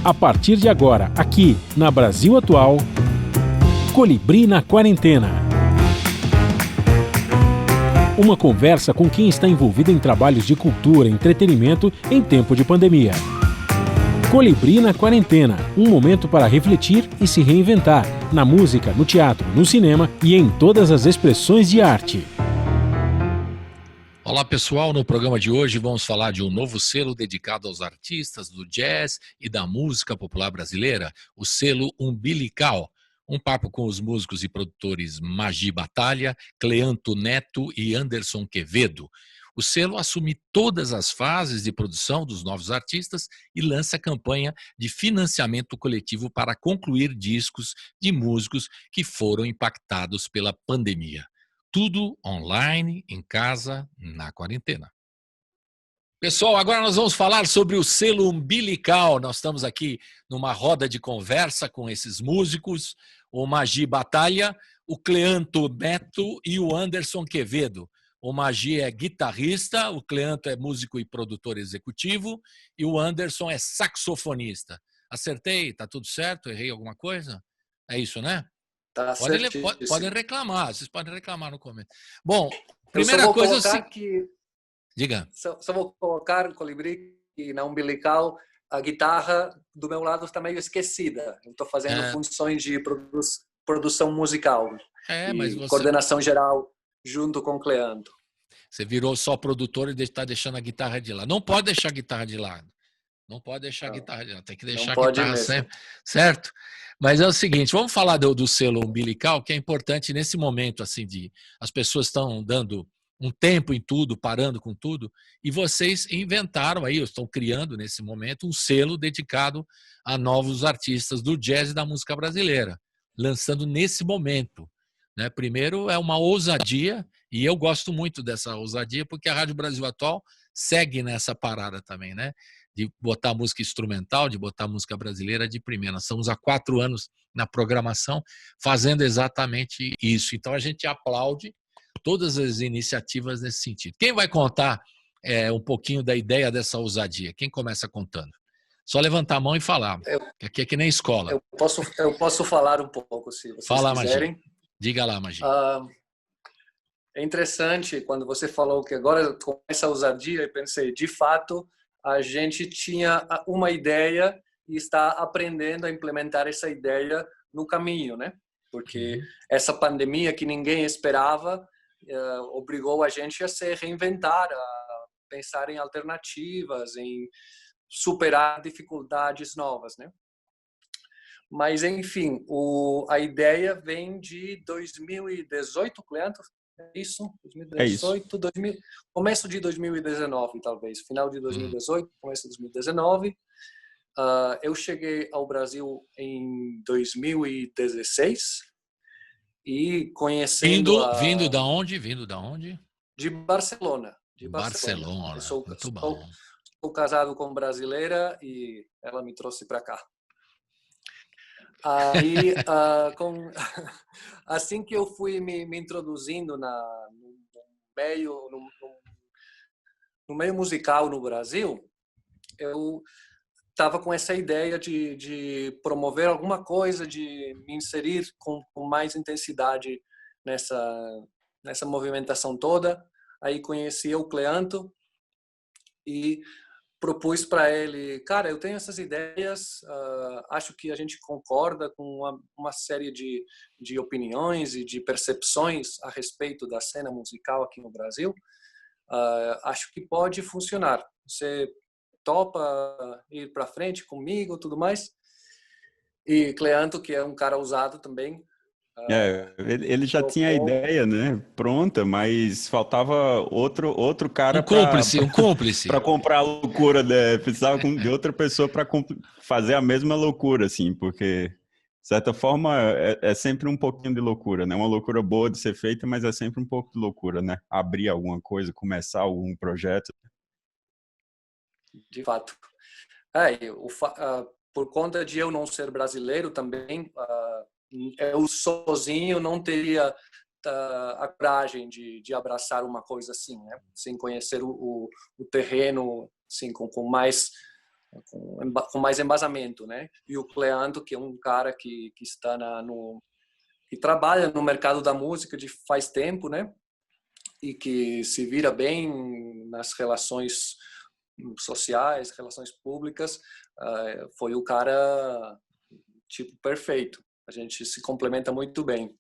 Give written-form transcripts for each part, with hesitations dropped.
A partir de agora, aqui na Brasil Atual, Colibri na Quarentena. Uma conversa com quem está envolvido em trabalhos de cultura e entretenimento em tempo de pandemia. Colibri na Quarentena, um momento para refletir e se reinventar, na música, no teatro, no cinema e em todas as expressões de arte. Olá pessoal, no programa de hoje vamos falar de um novo selo dedicado aos artistas do jazz e da música popular brasileira, o selo Umbilical. Um papo com os músicos e produtores Magi Batalha, Cleanto Neto e Anderson Quevedo. O selo assume todas as fases de produção dos novos artistas e lança a campanha de financiamento coletivo para concluir discos de músicos que foram impactados pela pandemia. Tudo online, em casa, na quarentena. Pessoal, agora nós vamos falar sobre o selo Umbilical. Nós estamos aqui numa roda de conversa com esses músicos, o Magi Batalha, o Cleanto Neto e o Anderson Quevedo. O Magi é guitarrista, o Cleanto é músico e produtor executivo e o Anderson é saxofonista. Acertei? Tá tudo certo? Errei alguma coisa? É isso, né? Tá certíssimo. Podem reclamar, vocês podem reclamar no começo. Bom, primeira coisa... Diga. Só vou colocar no Colibri e na Umbilical a guitarra do meu lado está meio esquecida. Eu estou fazendo funções de produção musical mas e coordenação geral junto com o Cleanto. Você virou só produtor e está deixando a guitarra de lado. Não pode deixar a guitarra de lado. Não pode deixar a guitarra de lado. Tem que deixar a guitarra sempre. Certo? Mas é o seguinte, vamos falar do selo Umbilical, que é importante nesse momento, assim, de as pessoas estão dando um tempo em tudo, parando com tudo, e vocês inventaram aí, estão criando nesse momento um selo dedicado a novos artistas do jazz e da música brasileira, lançando nesse momento, né? Primeiro é uma ousadia, e eu gosto muito dessa ousadia, porque a Rádio Brasil Atual segue nessa parada também, né? De botar música instrumental, de botar música brasileira de primeira. Nós estamos há 4 anos na programação fazendo exatamente isso. Então a gente aplaude todas as iniciativas nesse sentido. Quem vai contar um pouquinho da ideia dessa ousadia? Quem começa contando? Só levantar a mão e falar. Aqui é que nem escola. Eu posso falar um pouco, se vocês quiserem. Magi. Diga lá, Magi. É interessante, quando você falou que agora com essa ousadia, eu pensei, de fato, a gente tinha uma ideia e está aprendendo a implementar essa ideia no caminho, né? Porque essa pandemia que ninguém esperava obrigou a gente a se reinventar, a pensar em alternativas, em superar dificuldades novas, né? Mas, enfim, a ideia vem de 2018, Cleanto? É isso? 2018, começo de 2019, talvez. Final de 2018, começo de 2019. Eu cheguei ao Brasil em 2016 e conhecendo... Vindo da onde? Vindo da onde? De Barcelona. Barcelona. Muito bom. Sou casado com brasileira e ela me trouxe para cá. Aí, assim que eu fui me introduzindo no meio musical no Brasil, eu estava com essa ideia de promover alguma coisa, de me inserir com mais intensidade nessa movimentação toda. Aí conheci o Cleanto e propus para ele, cara, eu tenho essas ideias, acho que a gente concorda com uma série de opiniões e de percepções a respeito da cena musical aqui no Brasil. Acho que pode funcionar. Você topa ir para frente comigo, tudo mais? E Cleanto, que é um cara ousado também. Ele já tinha a ideia, né, pronta, mas faltava outro cara um cúmplice para comprar a loucura, né? Precisava de outra pessoa para fazer a mesma loucura, assim, porque de certa forma é sempre um pouquinho de loucura, né? Uma loucura boa de ser feita, mas é sempre um pouco de loucura, né? Abrir alguma coisa, começar algum projeto. De fato. Por conta de eu não ser brasileiro também, eu sozinho não teria a coragem de abraçar uma coisa assim, né? Sem conhecer o terreno, assim, com mais com mais embasamento, né? E o Cleanto, que é um cara que está que trabalha no mercado da música faz tempo, né? E que se vira bem nas relações sociais, relações públicas, foi o cara tipo perfeito. A gente se complementa muito bem.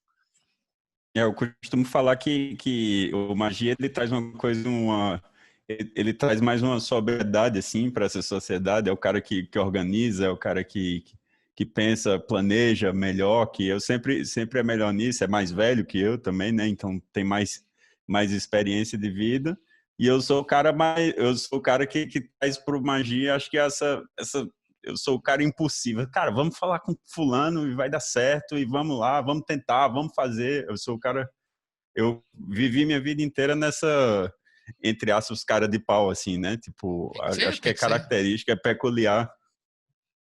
Eu costumo falar que o Magia ele traz uma coisa, ele traz mais uma sobriedade assim para essa sociedade. É o cara que organiza, é o cara que pensa, planeja melhor, que eu sempre é melhor nisso, é mais velho que eu também, né? Então tem mais experiência de vida. E eu sou o cara que traz pro Magia, acho que eu sou o cara impulsivo. Cara, vamos falar com fulano e vai dar certo e vamos lá, vamos tentar, vamos fazer. Eu sou o cara, eu vivi minha vida inteira nessa, entre aspas, cara de pau assim, né? Tipo, acho que é característica, é peculiar.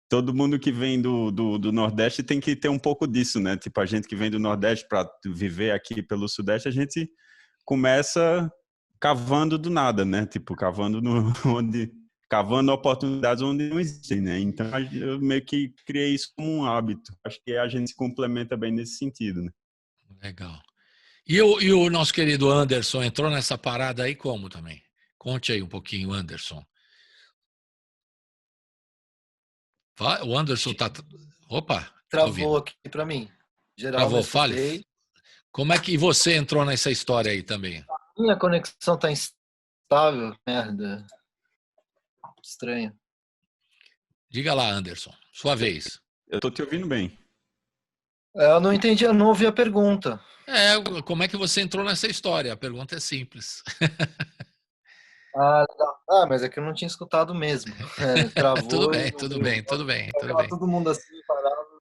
Todo mundo que vem do Nordeste tem que ter um pouco disso, né? Tipo, a gente que vem do Nordeste para viver aqui pelo Sudeste, a gente começa cavando do nada, né? Tipo, cavando oportunidades onde não existem, né? Então, eu meio que criei isso como um hábito. Acho que a gente se complementa bem nesse sentido, né? Legal. E o nosso querido Anderson entrou nessa parada aí como também? Conte aí um pouquinho, Anderson. O Anderson tá... Opa! Travou aqui para mim. Geral, travou, fale. Como é que você entrou nessa história aí também? A minha conexão tá instável, merda. Estranho. Diga lá, Anderson. Sua vez. Eu tô te ouvindo bem. Eu não entendi, eu não ouvi a pergunta. Como é que você entrou nessa história? A pergunta é simples. Mas é que eu não tinha escutado mesmo. Travou. Tudo bem. Todo mundo assim, parado.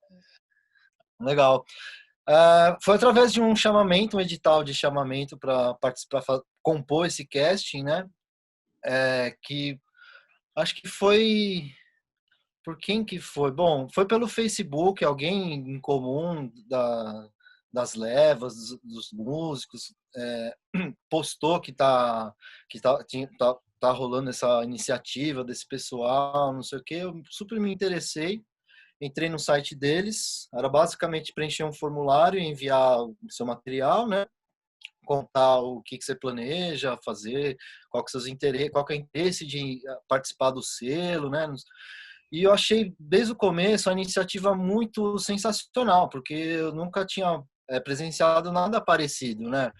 Legal. Foi através de um chamamento, um edital de chamamento para participar, compor esse casting, né? Que acho que foi... Por quem que foi? Bom, foi pelo Facebook, alguém em comum das levas, dos músicos, postou que tá rolando essa iniciativa desse pessoal, não sei o quê. Eu super me interessei, entrei no site deles, era basicamente preencher um formulário e enviar o seu material, né? Contar o que você planeja fazer, qual que é o interesse de participar do selo, né? E eu achei, desde o começo, a iniciativa muito sensacional, porque eu nunca tinha presenciado nada parecido, né?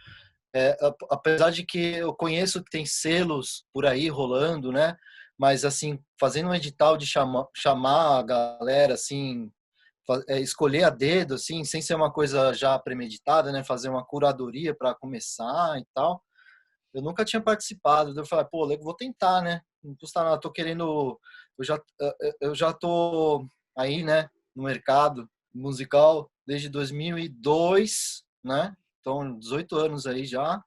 Apesar de que eu conheço que tem selos por aí rolando, né? Mas, assim, fazendo um edital de chamar a galera, assim, escolher a dedo, assim, sem ser uma coisa já premeditada, né? Fazer uma curadoria para começar e tal. Eu nunca tinha participado. Eu falei, pô, vou tentar, né? Não custa nada, tô querendo... Eu já tô aí, né, no mercado musical desde 2002, né? Então, 18 anos aí já.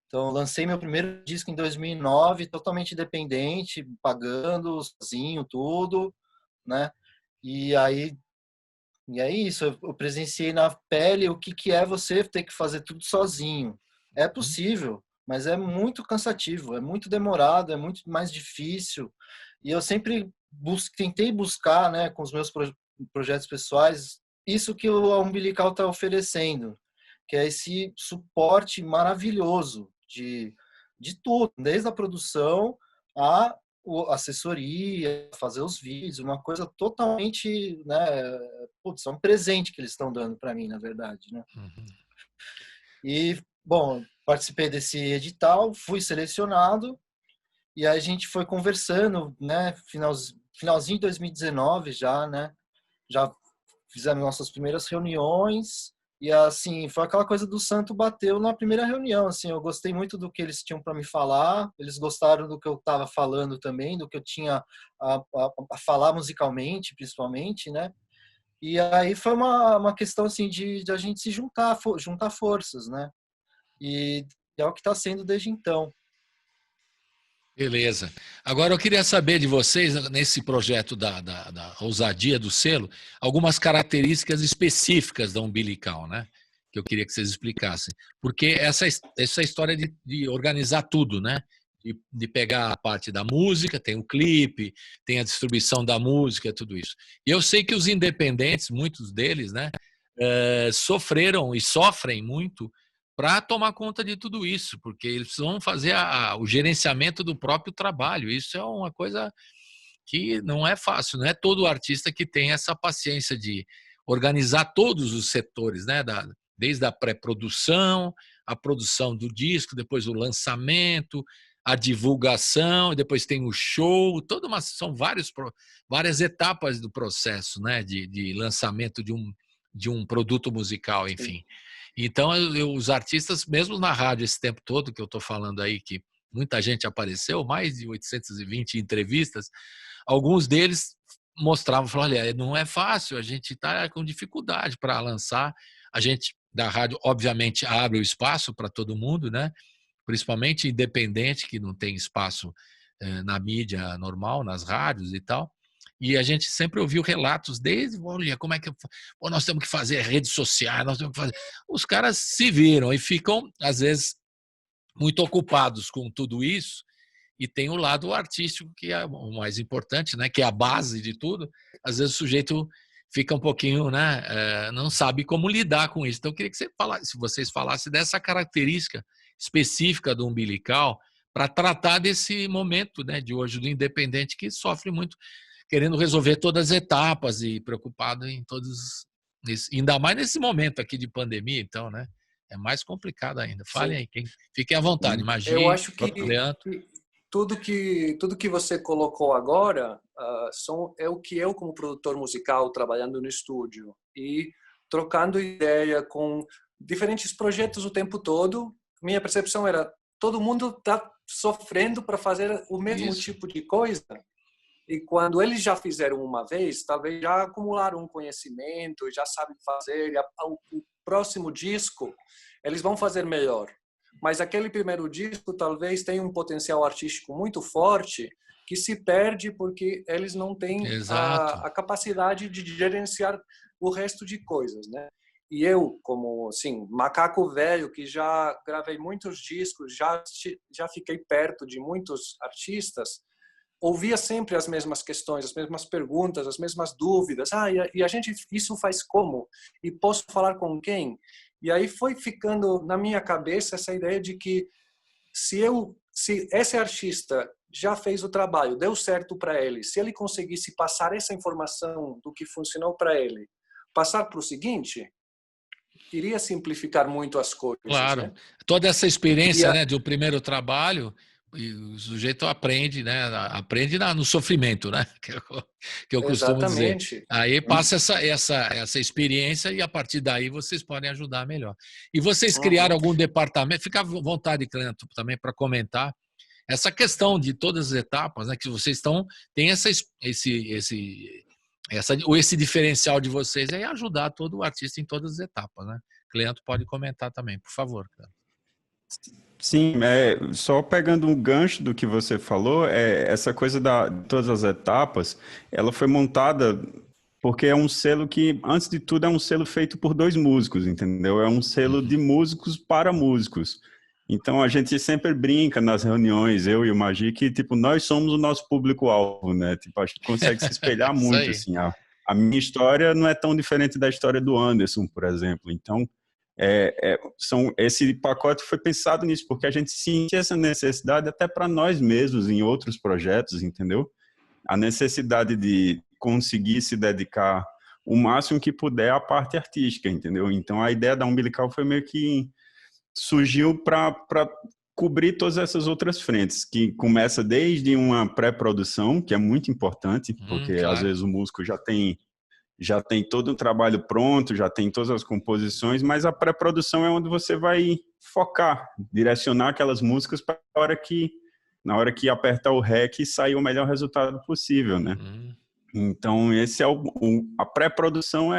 Então, lancei meu primeiro disco em 2009, totalmente independente, pagando sozinho tudo, né? E é isso, eu presenciei na pele o que é você ter que fazer tudo sozinho. É possível, mas é muito cansativo, é muito demorado, é muito mais difícil. E eu sempre tentei buscar, né, com os meus projetos pessoais, isso que o Umbilical está oferecendo, que é esse suporte maravilhoso de tudo, desde a produção a assessoria, fazer os vídeos, uma coisa totalmente, né, é um presente que eles estão dando para mim, na verdade, né? Uhum. E, bom, participei desse edital, fui selecionado, e aí a gente foi conversando, né, finalzinho de 2019 já, né, já fizemos nossas primeiras reuniões, e assim, foi aquela coisa do santo bateu na primeira reunião, assim, eu gostei muito do que eles tinham para me falar, eles gostaram do que eu estava falando também, do que eu tinha a falar musicalmente, principalmente, né, e aí foi uma questão, assim, de a gente se juntar forças, né, e é o que está sendo desde então. Beleza. Agora eu queria saber de vocês, nesse projeto da ousadia do selo, algumas características específicas da Umbilical, né? Que eu queria que vocês explicassem. Porque essa história de organizar tudo, né? de pegar a parte da música, tem o clipe, tem a distribuição da música, tudo isso. E eu sei que os independentes, muitos deles, né, sofreram e sofrem muito para tomar conta de tudo isso, porque eles precisam fazer o gerenciamento do próprio trabalho. Isso é uma coisa que não é fácil, não é todo artista que tem essa paciência de organizar todos os setores, né, desde a pré-produção, a produção do disco, depois o lançamento, a divulgação, depois tem o show, são várias etapas do processo, né, de lançamento de um produto musical, enfim. Então, os artistas, mesmo na rádio esse tempo todo que eu estou falando aí, que muita gente apareceu, mais de 820 entrevistas, alguns deles mostravam, falavam, olha, não é fácil, a gente está com dificuldade para lançar. A gente, da rádio, obviamente, abre o espaço para todo mundo, né? Principalmente independente, que não tem espaço na mídia normal, nas rádios e tal. E a gente sempre ouviu relatos desde, olha, como é que nós temos que fazer redes sociais, nós temos que fazer. Os caras se viram e ficam, às vezes, muito ocupados com tudo isso. E tem o lado artístico, que é o mais importante, né? Que é a base de tudo. Às vezes o sujeito fica um pouquinho, né? Não sabe como lidar com isso. Então, eu queria que vocês falassem dessa característica específica do umbilical para tratar desse momento, né, de hoje do independente, que sofre muito, querendo resolver todas as etapas e preocupado em todos, ainda mais nesse momento aqui de pandemia, então, né? É mais complicado ainda. Falem aí, fiquem à vontade. Magia, eu acho que Leandro. Tudo que você colocou agora é o que eu, como produtor musical, trabalhando no estúdio e trocando ideia com diferentes projetos o tempo todo, minha percepção era todo mundo está sofrendo para fazer o mesmo tipo de coisa. E quando eles já fizeram uma vez, talvez já acumularam um conhecimento, já sabem fazer, o próximo disco eles vão fazer melhor. Mas aquele primeiro disco talvez tenha um potencial artístico muito forte que se perde porque eles não têm a capacidade de gerenciar o resto de coisas, né? E eu, como assim, macaco velho, que já gravei muitos discos, já fiquei perto de muitos artistas, ouvia sempre as mesmas questões, as mesmas perguntas, as mesmas dúvidas. E a gente isso faz como? E posso falar com quem? E aí foi ficando na minha cabeça essa ideia de que se esse artista já fez o trabalho, deu certo para ele, se ele conseguisse passar essa informação do que funcionou para ele, passar para o seguinte, iria simplificar muito as coisas. Claro. Né? Toda essa experiência, né, do primeiro trabalho, e o sujeito aprende, né? Aprende no sofrimento, né? Que eu costumo dizer. Aí passa essa experiência e a partir daí vocês podem ajudar melhor. E vocês criaram algum departamento? Fica à vontade, Clento, também para comentar essa questão de todas as etapas, né? Que vocês tem esse diferencial de vocês é ajudar todo o artista em todas as etapas, né? Clento pode comentar também, por favor, Clento. Sim, só pegando um gancho do que você falou, essa coisa de todas as etapas, ela foi montada porque é um selo que, antes de tudo, é um selo feito por 2 músicos, entendeu? É um selo de músicos para músicos. Então, a gente sempre brinca nas reuniões, eu e o Magi, que, tipo, nós somos o nosso público-alvo, né? Tipo, a gente consegue se espelhar muito, assim. A minha história não é tão diferente da história do Anderson, por exemplo. Então, esse pacote foi pensado nisso, porque a gente sentia essa necessidade até para nós mesmos em outros projetos, entendeu? A necessidade de conseguir se dedicar o máximo que puder à parte artística, entendeu? Então a ideia da Umbilical foi meio que surgiu para cobrir todas essas outras frentes, que começa desde uma pré-produção, que é muito importante, porque às vezes o músico já tem todo um trabalho pronto, já tem todas as composições, mas a pré-produção é onde você vai focar, direcionar aquelas músicas para na hora que apertar o REC sair o melhor resultado possível, né? Então, esse é a pré-produção,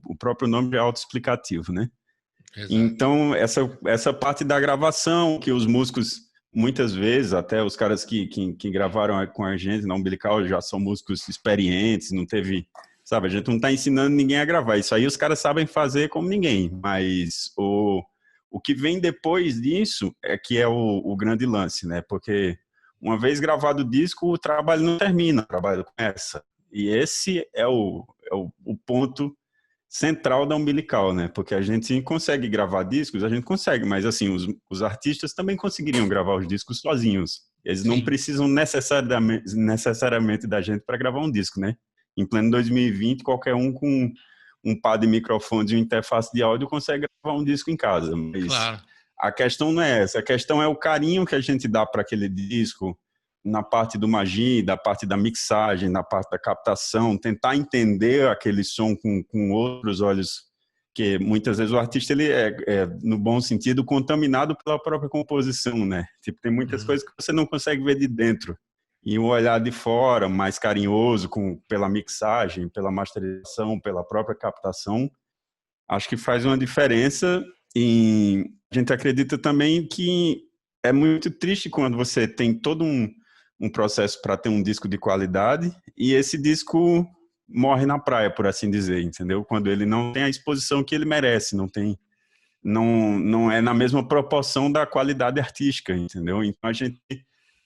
o próprio nome é autoexplicativo, né? Exato. Então, essa parte da gravação, que os músicos, muitas vezes, até os caras que gravaram com a gente na Umbilical já são músicos experientes, não teve... Sabe, a gente não está ensinando ninguém a gravar. Isso aí os caras sabem fazer como ninguém. Mas o que vem depois disso é que é o grande lance, né? Porque uma vez gravado o disco, o trabalho não termina, o trabalho começa. E esse é o ponto central da Umbilical, né? Porque a gente consegue gravar discos, a gente consegue, mas assim, os artistas também conseguiriam gravar os discos sozinhos. Eles não precisam necessariamente da gente para gravar um disco, né? Em pleno 2020, qualquer um com um par de microfones e uma interface de áudio consegue gravar um disco em casa. Mas Claro. a questão não é essa, a questão é o carinho que a gente dá para aquele disco, na parte do magi, da parte da mixagem, na parte da captação, tentar entender aquele som com outros olhos, que muitas vezes o artista ele no bom sentido, contaminado pela própria composição, né? Tipo, tem muitas coisas que você não consegue ver de dentro. E um olhar de fora, mais carinhoso, pela mixagem, pela masterização, pela própria captação, acho que faz uma diferença. E a gente acredita também que é muito triste quando você tem todo um processo para ter um disco de qualidade e esse disco morre na praia, por assim dizer, entendeu? Quando ele não tem a exposição que ele merece, não é na mesma proporção da qualidade artística, entendeu? Então a gente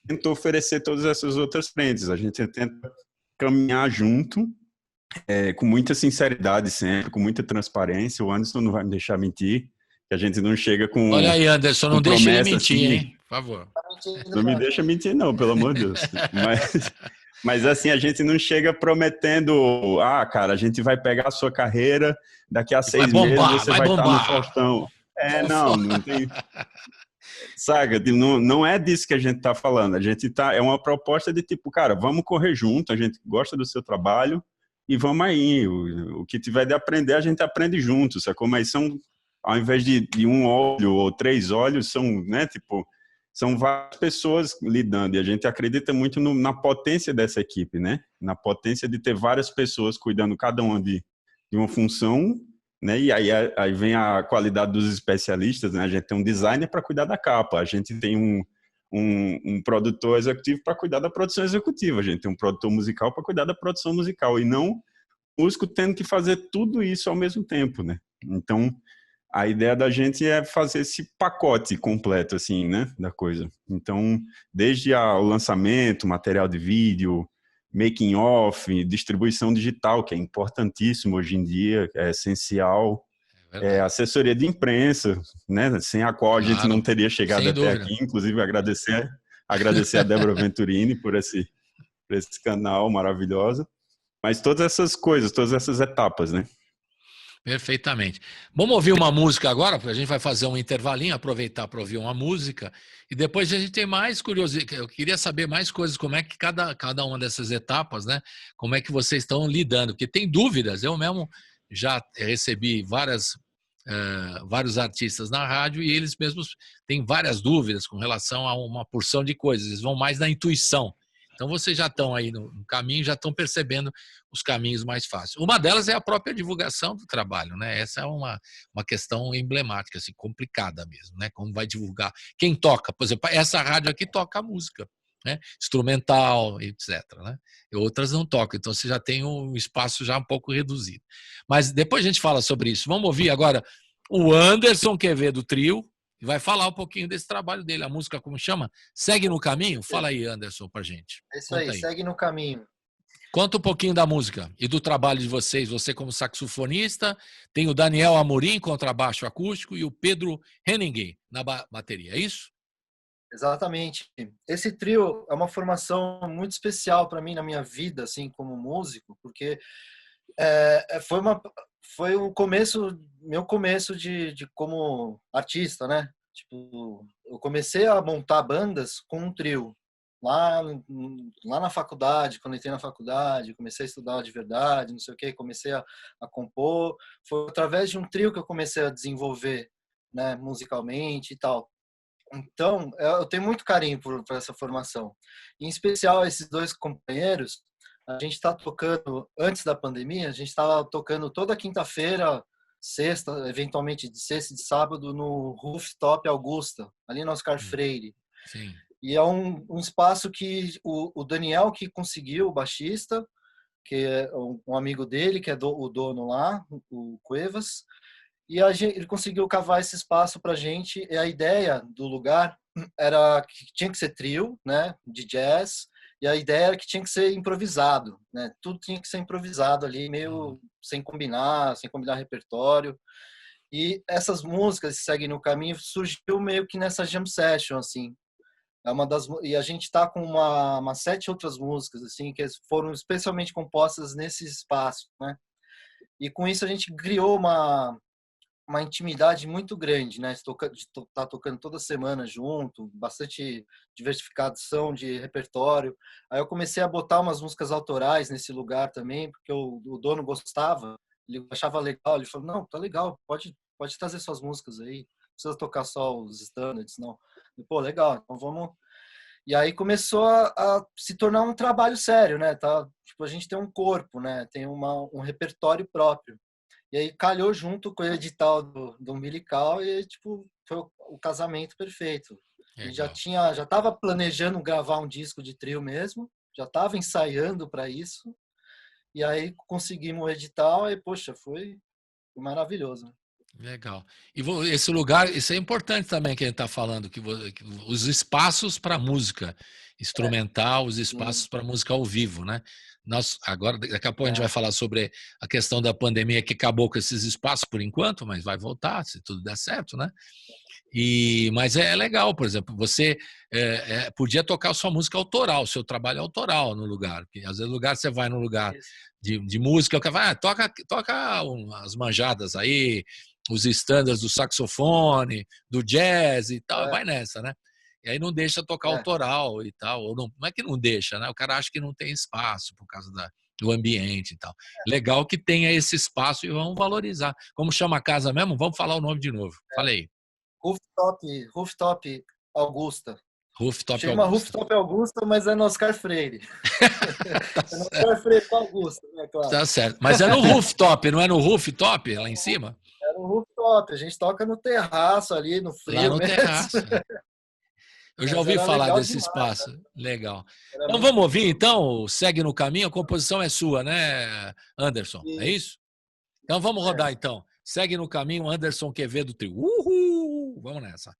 tenta oferecer todas essas outras frentes, a gente tenta caminhar junto, com muita sinceridade sempre, com muita transparência. O Anderson não vai me deixar mentir, que a gente não chega com... Olha aí, Anderson, não deixa ele mentir, assim, hein? Por favor. Não me deixa mentir não, pelo amor de Deus. Mas assim, a gente não chega prometendo, cara, a gente vai pegar a sua carreira, daqui a 6 meses você vai estar no Faustão. Não tem... Sabe, não é disso que a gente está falando. É uma proposta de tipo, cara, vamos correr junto, a gente gosta do seu trabalho e vamos aí. O que tiver de aprender, a gente aprende junto, sacou? Mas ao invés de um olho ou 3 olhos, são, né, tipo... São várias pessoas lidando e a gente acredita muito na potência dessa equipe, né? Na potência de ter várias pessoas cuidando cada uma de uma função, né? E aí vem a qualidade dos especialistas, né? A gente tem um designer para cuidar da capa, a gente tem um produtor executivo para cuidar da produção executiva, a gente tem um produtor musical para cuidar da produção musical e não o músico tendo que fazer tudo isso ao mesmo tempo, né? Então... A ideia da gente é fazer esse pacote completo, assim, né, da coisa. Então, desde o lançamento, material de vídeo, making of, distribuição digital, que é importantíssimo hoje em dia, é essencial, assessoria de imprensa, né, sem a qual a gente não teria chegado até aqui. Inclusive, agradecer a Débora Venturini por esse canal maravilhoso. Mas todas essas coisas, todas essas etapas, né? Perfeitamente. Vamos ouvir uma música agora, porque a gente vai fazer um intervalinho, aproveitar para ouvir uma música, e depois a gente tem mais curiosidade. Eu queria saber mais coisas, como é que cada uma dessas etapas, né? Como é que vocês estão lidando, porque tem dúvidas. Eu mesmo já recebi vários artistas na rádio e eles mesmos têm várias dúvidas com relação a uma porção de coisas, eles vão mais na intuição. Então, vocês já estão aí no caminho, já estão percebendo os caminhos mais fáceis. Uma delas é a própria divulgação do trabalho, né? Essa é uma questão emblemática, assim, complicada mesmo, né? Como vai divulgar? Quem toca? Por exemplo, essa rádio aqui toca música, né? Instrumental, etc., né? E outras não tocam, então você já tem um espaço já um pouco reduzido. Mas depois a gente fala sobre isso. Vamos ouvir agora o Anderson Quevedo Trio, e vai falar um pouquinho desse trabalho dele. A música, como chama? Segue no Caminho? Fala aí, Anderson, pra gente. É isso aí, Segue no Caminho. Conta um pouquinho da música e do trabalho de vocês. Você como saxofonista, tem o Daniel Amorim, contrabaixo acústico, e o Pedro Henning na bateria, é isso? Exatamente. Esse trio é uma formação muito especial para mim na minha vida, assim, como músico, porque foi o meu começo de como artista, né? Tipo, eu comecei a montar bandas com um trio. Lá na faculdade, quando entrei na faculdade, comecei a estudar de verdade, não sei o que, comecei a compor. Foi através de um trio que eu comecei a desenvolver, né, musicalmente e tal. Então, eu tenho muito carinho por essa formação. Em especial, esses 2 companheiros, a gente está tocando, antes da pandemia, a gente estava tocando toda quinta-feira, sexta, eventualmente de sexta e de sábado, no Rooftop Augusta, ali no Oscar Freire. Sim. E é um espaço que o Daniel, que conseguiu, o baixista, que é um amigo dele, que é o dono lá, o Cuevas, e ele conseguiu cavar esse espaço para a gente. E a ideia do lugar era que tinha que ser trio, né, de jazz, e a ideia era que tinha que ser improvisado, né? Tudo tinha que ser improvisado ali, meio sem combinar repertório. E essas músicas que seguem no caminho surgiu meio que nessa jam session, assim. E a gente tá com uma 7 outras músicas, assim, que foram especialmente compostas nesse espaço, né? E com isso a gente criou uma intimidade muito grande, né? De tá tocando toda semana junto, bastante diversificação de repertório. Aí eu comecei a botar umas músicas autorais nesse lugar também, porque o dono gostava, ele achava legal, ele falou, não, tá legal, pode trazer suas músicas aí, não precisa tocar só os standards, não. E, pô, legal, então vamos... E aí começou a se tornar um trabalho sério, né? Tá? Tipo, a gente tem um corpo, né? Tem um repertório próprio. E aí calhou junto com o edital do Umbilical e, tipo, foi o casamento perfeito. E já estava planejando gravar um disco de trio mesmo, já estava ensaiando para isso. E aí conseguimos o edital e, poxa, foi maravilhoso. Legal. E esse lugar, isso é importante também que a gente está falando, que os espaços para música instrumental, os espaços para música ao vivo, né? Agora, daqui a pouco a gente vai falar sobre a questão da pandemia que acabou com esses espaços por enquanto, mas vai voltar, se tudo der certo, né? Mas é legal, por exemplo, você podia tocar sua música autoral, seu trabalho autoral no lugar, porque às vezes no lugar você vai num lugar de música, o cara vai, toca as manjadas aí, os standards do saxofone, do jazz e tal, vai nessa, né? E aí não deixa tocar autoral e tal, ou não é que não deixa, né? O cara acha que não tem espaço por causa do ambiente e tal. Legal que tenha esse espaço e vamos valorizar. Como chama a casa mesmo? Vamos falar o nome de novo. Falei. Rooftop Augusta. Chama Rooftop Augusta, mas é no Oscar Freire. É no Oscar Freire Augusta, né, claro. Tá certo. Mas é no rooftop, não é no rooftop, lá em cima? É no rooftop. A gente toca no terraço ali, no frio. Lá no terraço. Eu já ouvi falar desse espaço. Legal. Então vamos ouvir, então? Segue no caminho. A composição é sua, né, Anderson? É isso? Então vamos rodar, então. Segue no caminho, Anderson Quevedo Trio. Uhul! Vamos nessa.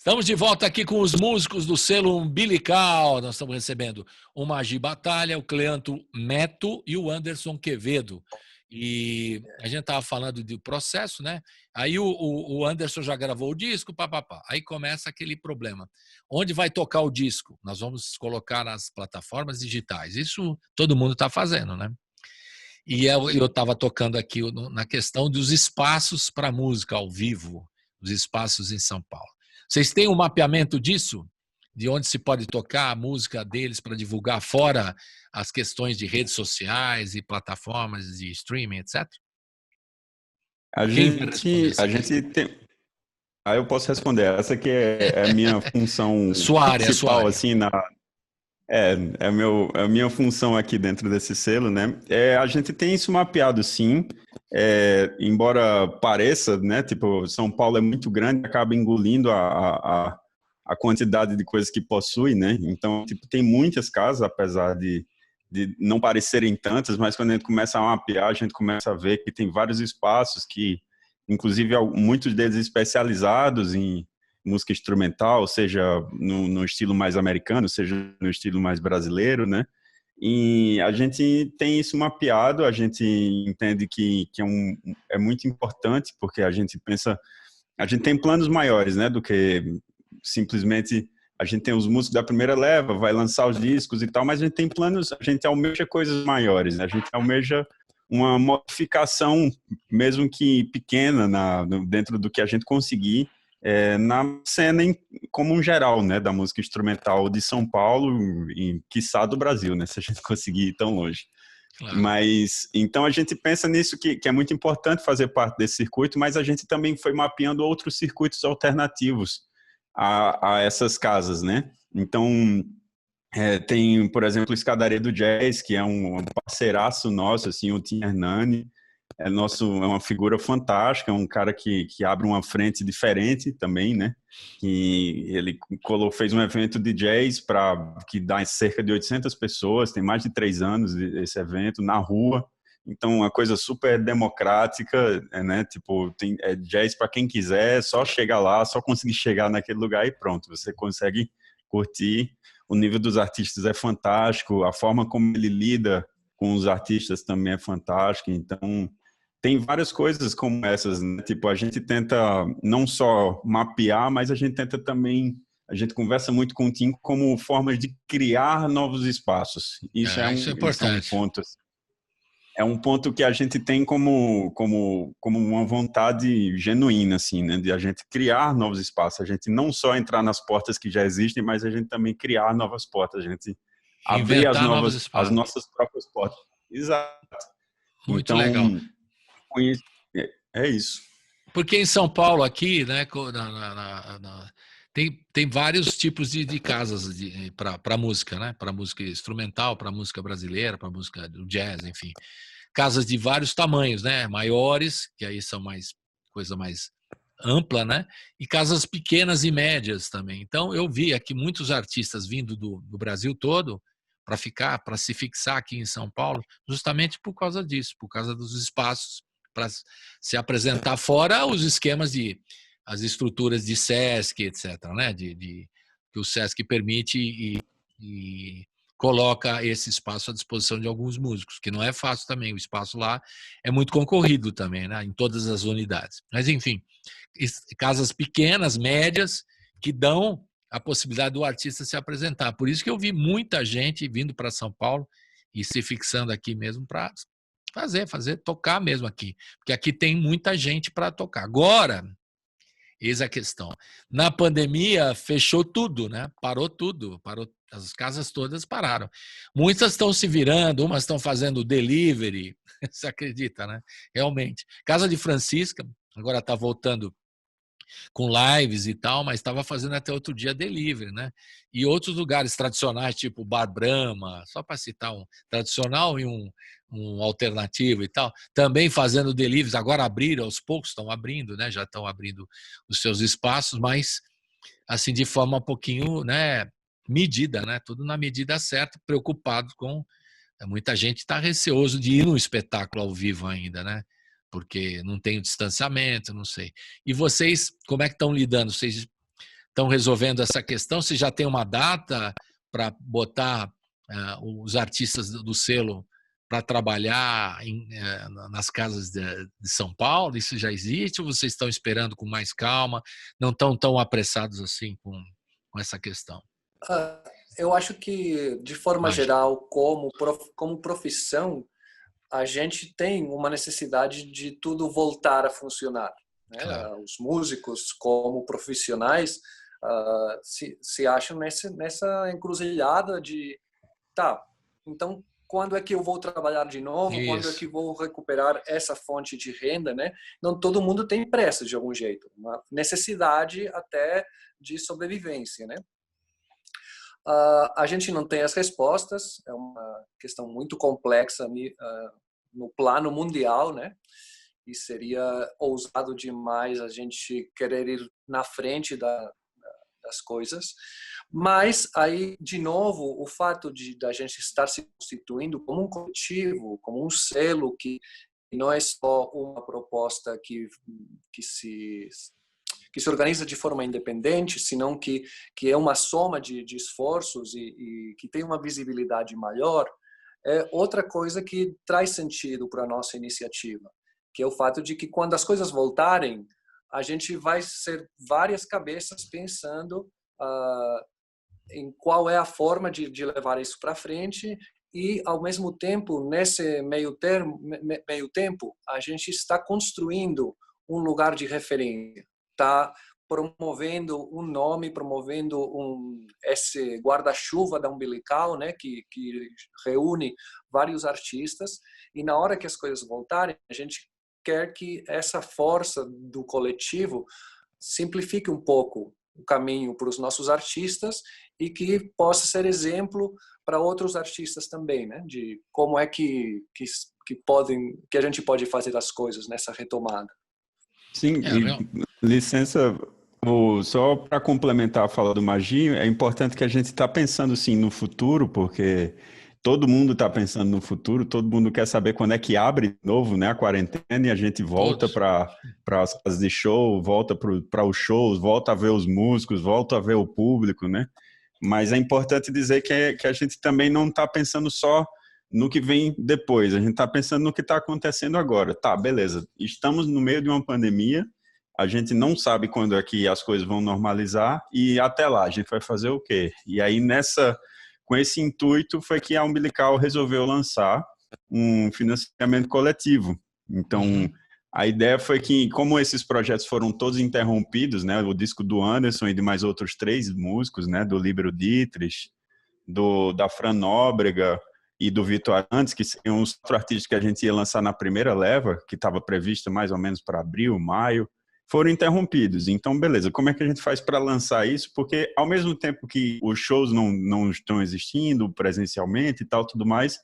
Estamos de volta aqui com os músicos do selo Umbilical. Nós estamos recebendo o Magi Batalha, o Cleanto Meto e o Anderson Quevedo. E a gente estava falando do processo, né? Aí o Anderson já gravou o disco, papapá. Aí começa aquele problema. Onde vai tocar o disco? Nós vamos colocar nas plataformas digitais. Isso todo mundo está fazendo, né? E eu estava tocando aqui na questão dos espaços para música ao vivo, os espaços em São Paulo. Vocês têm um mapeamento disso? De onde se pode tocar a música deles para divulgar fora as questões de redes sociais e plataformas de streaming, etc? A gente tem... Aí eu posso responder. Essa aqui é a minha função sua área, principal, assim, a minha função aqui dentro desse selo, né? A gente tem isso mapeado, sim. Embora pareça, né? Tipo, São Paulo é muito grande, acaba engolindo a quantidade de coisas que possui, né? Então, tipo, tem muitas casas, apesar de não parecerem tantas, mas quando a gente começa a mapear, a gente começa a ver que tem vários espaços que, inclusive, muitos deles especializados em música instrumental, seja no estilo mais americano, seja no estilo mais brasileiro, né? E a gente tem isso mapeado, a gente entende que é muito importante, porque a gente tem planos maiores, né, do que simplesmente a gente tem os músicos da primeira leva, vai lançar os discos e tal, mas a gente tem planos, a gente almeja coisas maiores, né? A gente almeja uma modificação, mesmo que pequena, dentro do que a gente conseguir, na cena como um geral, né, da música instrumental de São Paulo e, quiçá, do Brasil, né, se a gente conseguir ir tão longe. Claro. Mas, então, a gente pensa nisso que é muito importante fazer parte desse circuito, mas a gente também foi mapeando outros circuitos alternativos a essas casas, né? Então, tem, por exemplo, o Escadaria do Jazz, que é um parceiraço nosso, assim, o Tim Hernani, é uma figura fantástica, um cara que abre uma frente diferente também, né? Que ele fez um evento de jazz que dá cerca de 800 pessoas, tem mais de 3 anos esse evento, na rua. Então, uma coisa super democrática, né? Tipo, tem jazz para quem quiser, só chegar lá, só conseguir chegar naquele lugar e pronto, você consegue curtir. O nível dos artistas é fantástico, a forma como ele lida com os artistas também é fantástica. Então, tem várias coisas como essas, né? Tipo, a gente tenta não só mapear, mas a gente tenta também, a gente conversa muito com o Tim como formas de criar novos espaços. Isso é importante. É um ponto que a gente tem como uma vontade genuína, assim, né? De a gente criar novos espaços, a gente não só entrar nas portas que já existem, mas a gente também criar novas portas, a gente abrir as nossas próprias portas. Exato. Muito legal. É isso. Porque em São Paulo aqui, né, tem vários tipos de casas para música, né? Para música instrumental, para música brasileira, para música do jazz, enfim. Casas de vários tamanhos, né? Maiores, que aí são coisa mais ampla, né? E casas pequenas e médias também. Então eu vi aqui muitos artistas vindo do Brasil todo para se fixar aqui em São Paulo, justamente por causa disso, por causa dos espaços para se apresentar, fora os esquemas as estruturas de SESC, etc., né? Que o SESC permite e coloca esse espaço à disposição de alguns músicos, que não é fácil também. O espaço lá é muito concorrido também, né? Em todas as unidades. Mas, enfim, casas pequenas, médias, que dão a possibilidade do artista se apresentar. Por isso que eu vi muita gente vindo para São Paulo e se fixando aqui mesmo para tocar mesmo aqui. Porque aqui tem muita gente para tocar. Agora, eis a questão. Na pandemia, fechou tudo, né? Parou tudo. As casas todas pararam. Muitas estão se virando, umas estão fazendo delivery. Você acredita, né? Realmente. Casa de Francisca, agora está voltando com lives e tal, mas estava fazendo até outro dia delivery, né? E outros lugares tradicionais, tipo Bar Brahma, só para citar um tradicional e um alternativo e tal, também fazendo deliveries. Agora abriram, aos poucos estão abrindo, né? Já estão abrindo os seus espaços, mas assim de forma um pouquinho, né, medida, né? Tudo na medida certa, preocupado com... Muita gente está receoso de ir num espetáculo ao vivo ainda, né? Porque não tem o distanciamento, não sei. E vocês, como é que estão lidando? Vocês estão resolvendo essa questão? Se já tem uma data para botar os artistas do selo para trabalhar nas casas de São Paulo? Isso já existe ou vocês estão esperando com mais calma? Não estão tão apressados assim com essa questão? Eu acho que, de forma geral, como profissão, a gente tem uma necessidade de tudo voltar a funcionar, né? Claro. Os músicos, como profissionais, se acham nessa encruzilhada de, tá, então quando é que eu vou trabalhar de novo? Isso. Quando é que vou recuperar essa fonte de renda, né? Não todo mundo tem pressa de algum jeito, uma necessidade até de sobrevivência, né? A gente não tem as respostas, é uma questão muito complexa no plano mundial, né? E seria ousado demais a gente querer ir na frente das coisas. Mas aí, de novo, o fato da gente estar se constituindo como um coletivo, como um selo que não é só uma proposta que se organiza de forma independente, senão que é uma soma de esforços e que tem uma visibilidade maior, é outra coisa que traz sentido para a nossa iniciativa, que é o fato de que quando as coisas voltarem, a gente vai ser várias cabeças pensando em qual é a forma de levar isso para frente e, ao mesmo tempo, nesse meio tempo, a gente está construindo um lugar de referência, está promovendo um nome, promovendo esse guarda-chuva da Umbilical, né, que reúne vários artistas, e na hora que as coisas voltarem, a gente quer que essa força do coletivo simplifique um pouco o caminho para os nossos artistas e que possa ser exemplo para outros artistas também, né, de como é que a gente pode fazer as coisas nessa retomada. Sim, licença, só para complementar a fala do Maginho, é importante que a gente está pensando sim no futuro, porque todo mundo está pensando no futuro, todo mundo quer saber quando é que abre de novo, né, a quarentena, e a gente volta para as casas de show, volta para os shows, volta a ver os músicos, volta a ver o público, né? Mas é importante dizer que a gente também não está pensando só no que vem depois, a gente está pensando no que está acontecendo agora. Tá, beleza, estamos no meio de uma pandemia, a gente não sabe quando é que as coisas vão normalizar, e até lá a gente vai fazer o quê? E aí com esse intuito foi que a Umbilical resolveu lançar um financiamento coletivo. Então, a ideia foi que, como esses projetos foram todos interrompidos, né, o disco do Anderson e de mais outros 3 músicos, né, do Líbero Dietrich, da Fran Nóbrega e do Vitor Arantes, que seriam os 4 artistas que a gente ia lançar na primeira leva, que estava prevista mais ou menos para abril, maio, foram interrompidos. Então, beleza, como é que a gente faz para lançar isso? Porque, ao mesmo tempo que os shows não estão existindo presencialmente e tal, tudo mais,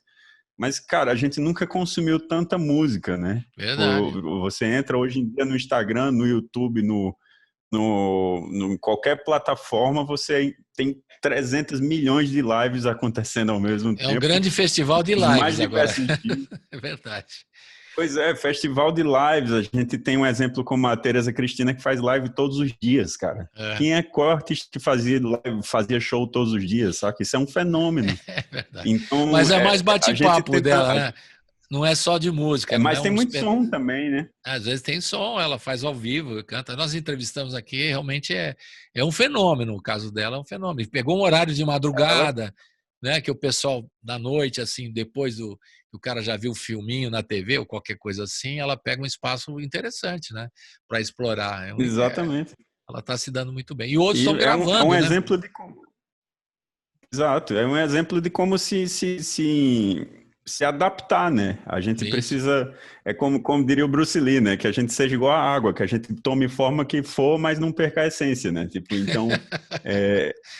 mas, cara, a gente nunca consumiu tanta música, né? Verdade. Você entra hoje em dia no Instagram, no YouTube, em qualquer plataforma, você tem 300 milhões de lives acontecendo ao mesmo tempo. É um grande festival de lives mais agora. É verdade. Pois é, festival de lives. A gente tem um exemplo como a Tereza Cristina, que faz live todos os dias, cara. Qual artista que fazia show todos os dias, sabe? Isso é um fenômeno. É verdade. Então, mas é mais bate-papo dela, né? Não é só de música. Mas tem muito som também, né? Às vezes tem som, ela faz ao vivo, canta. Nós entrevistamos aqui, realmente é um fenômeno. O caso dela é um fenômeno. Pegou um horário de madrugada, né? Que o pessoal da noite, assim, depois o cara já viu o filminho na TV ou qualquer coisa assim, ela pega um espaço interessante, né? Para explorar. Exatamente. Ela está se dando muito bem. E outros estão gravando, é um né? exemplo de como... Exato, é um exemplo de como se adaptar, né? A gente precisa, é como diria o Bruce Lee, né? Que a gente seja igual à água, que a gente tome forma que for, mas não perca a essência, né? Tipo, então,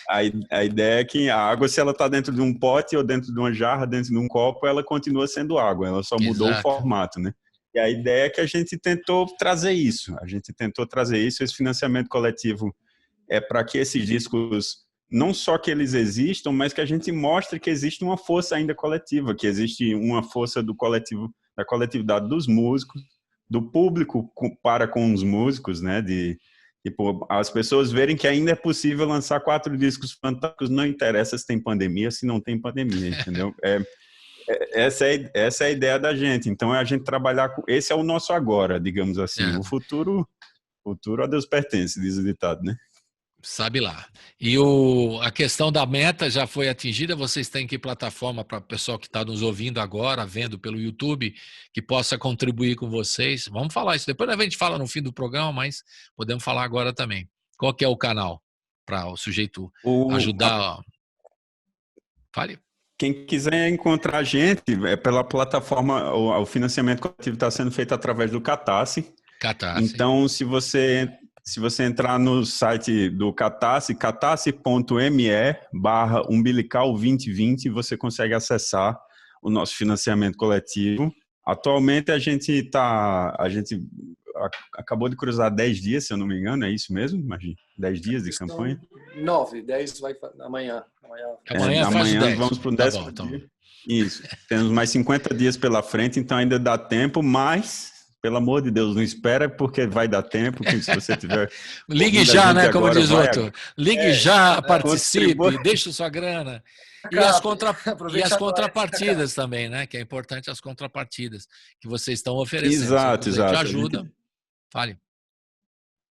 a ideia é que a água, se ela está dentro de um pote ou dentro de uma jarra, dentro de um copo, ela continua sendo água, ela só mudou o formato, né? E a ideia é que a gente tentou trazer isso, esse financiamento coletivo é para que esses discos, não só que eles existam, mas que a gente mostre que existe uma força ainda coletiva, que existe uma força do coletivo, da coletividade dos músicos, do público para com os músicos, né? Tipo, as pessoas verem que ainda é possível lançar 4 discos fantásticos, não interessa se tem pandemia, se não tem pandemia, entendeu? Essa é a ideia da gente. Então, é a gente trabalhar com... Esse é o nosso agora, digamos assim. O futuro a Deus pertence, diz o ditado, né? Sabe lá. E a questão da meta já foi atingida? Vocês têm que plataforma para o pessoal que está nos ouvindo agora, vendo pelo YouTube, que possa contribuir com vocês? Vamos falar isso. Depois a gente fala no fim do programa, mas podemos falar agora também. Qual que é o canal para o sujeito ajudar? Fale. Quem quiser encontrar a gente, é pela plataforma, o financiamento coletivo está sendo feito através do Catarse. Então, se você entrar no site do Catarse, catarse.me/umbilical2020, você consegue acessar o nosso financiamento coletivo. Atualmente, a gente acabou de cruzar 10 dias, se eu não me engano, é isso mesmo? Imagina, 10 dias de campanha? 9, 10 vai amanhã. Amanhã vamos para o 10º dia. Isso, temos mais 50 dias pela frente, então ainda dá tempo, mas... Pelo amor de Deus, não espera, porque vai dar tempo. Que se você tiver. Ligue já, né? Como diz outro. Ligue já, participe, deixe sua grana. E as contrapartidas também, né? Que é importante as contrapartidas que vocês estão oferecendo. Exato. Te ajuda. Fale.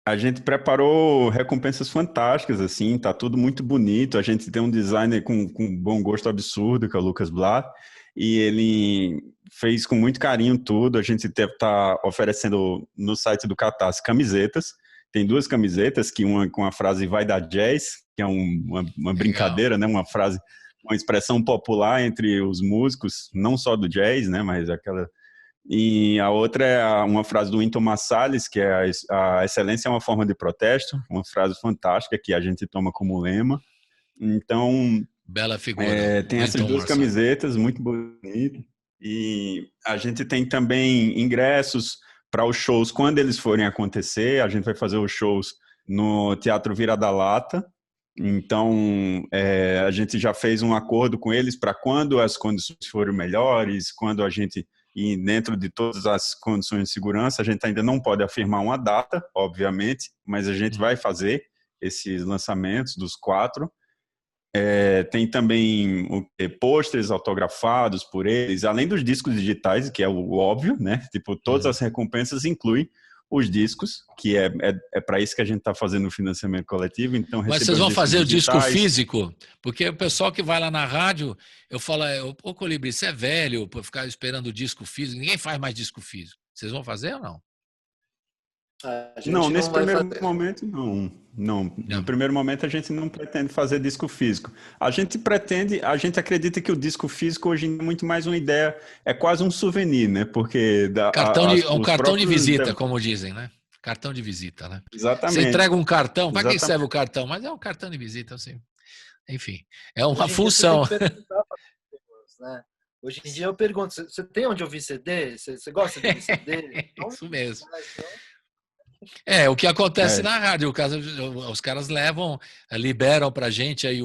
A gente preparou recompensas fantásticas, assim, tá tudo muito bonito. A gente tem um designer com bom gosto absurdo, que é o Lucas Blat, e ele fez com muito carinho tudo. A gente está oferecendo no site do Catarse camisetas. Tem 2 camisetas, que uma com a frase "vai dar jazz", que é uma brincadeira, né? Uma frase, uma expressão popular entre os músicos, não só do jazz, né? Mas aquela... E a outra é uma frase do Wynton Marsalis, que é a excelência é uma forma de protesto, uma frase fantástica que a gente toma como lema. Então, bela figura. Tem essas 2 camisetas, muito bonitas. E a gente tem também ingressos para os shows quando eles forem acontecer. A gente vai fazer os shows no Teatro Vira da Lata. Então, a gente já fez um acordo com eles para quando as condições forem melhores, quando a gente ir dentro de todas as condições de segurança. A gente ainda não pode afirmar uma data, obviamente, mas a gente vai fazer esses lançamentos dos 4. Tem também pôsteres autografados por eles, além dos discos digitais, que é o óbvio, né? Tipo, todas as recompensas incluem os discos, que é para isso que a gente está fazendo o financiamento coletivo. Então, mas vocês vão fazer o disco físico? Porque o pessoal que vai lá na rádio, eu falo, ô Colibri, você é velho para ficar esperando o disco físico, ninguém faz mais disco físico. Vocês vão fazer ou não? Não, nesse primeiro momento, não. No primeiro momento, a gente não pretende fazer disco físico. A gente acredita que o disco físico hoje é muito mais uma ideia, é quase um souvenir, né? Porque um cartão de visita, como dizem, né? Cartão de visita, né? Exatamente. Você entrega um cartão, para quem serve o cartão? Mas é um cartão de visita, assim. Enfim, é uma função. Né? Hoje em dia eu pergunto, você tem onde ouvir CD? Você gosta de ouvir CD? Isso mesmo. O que acontece na rádio, os caras liberam para a gente aí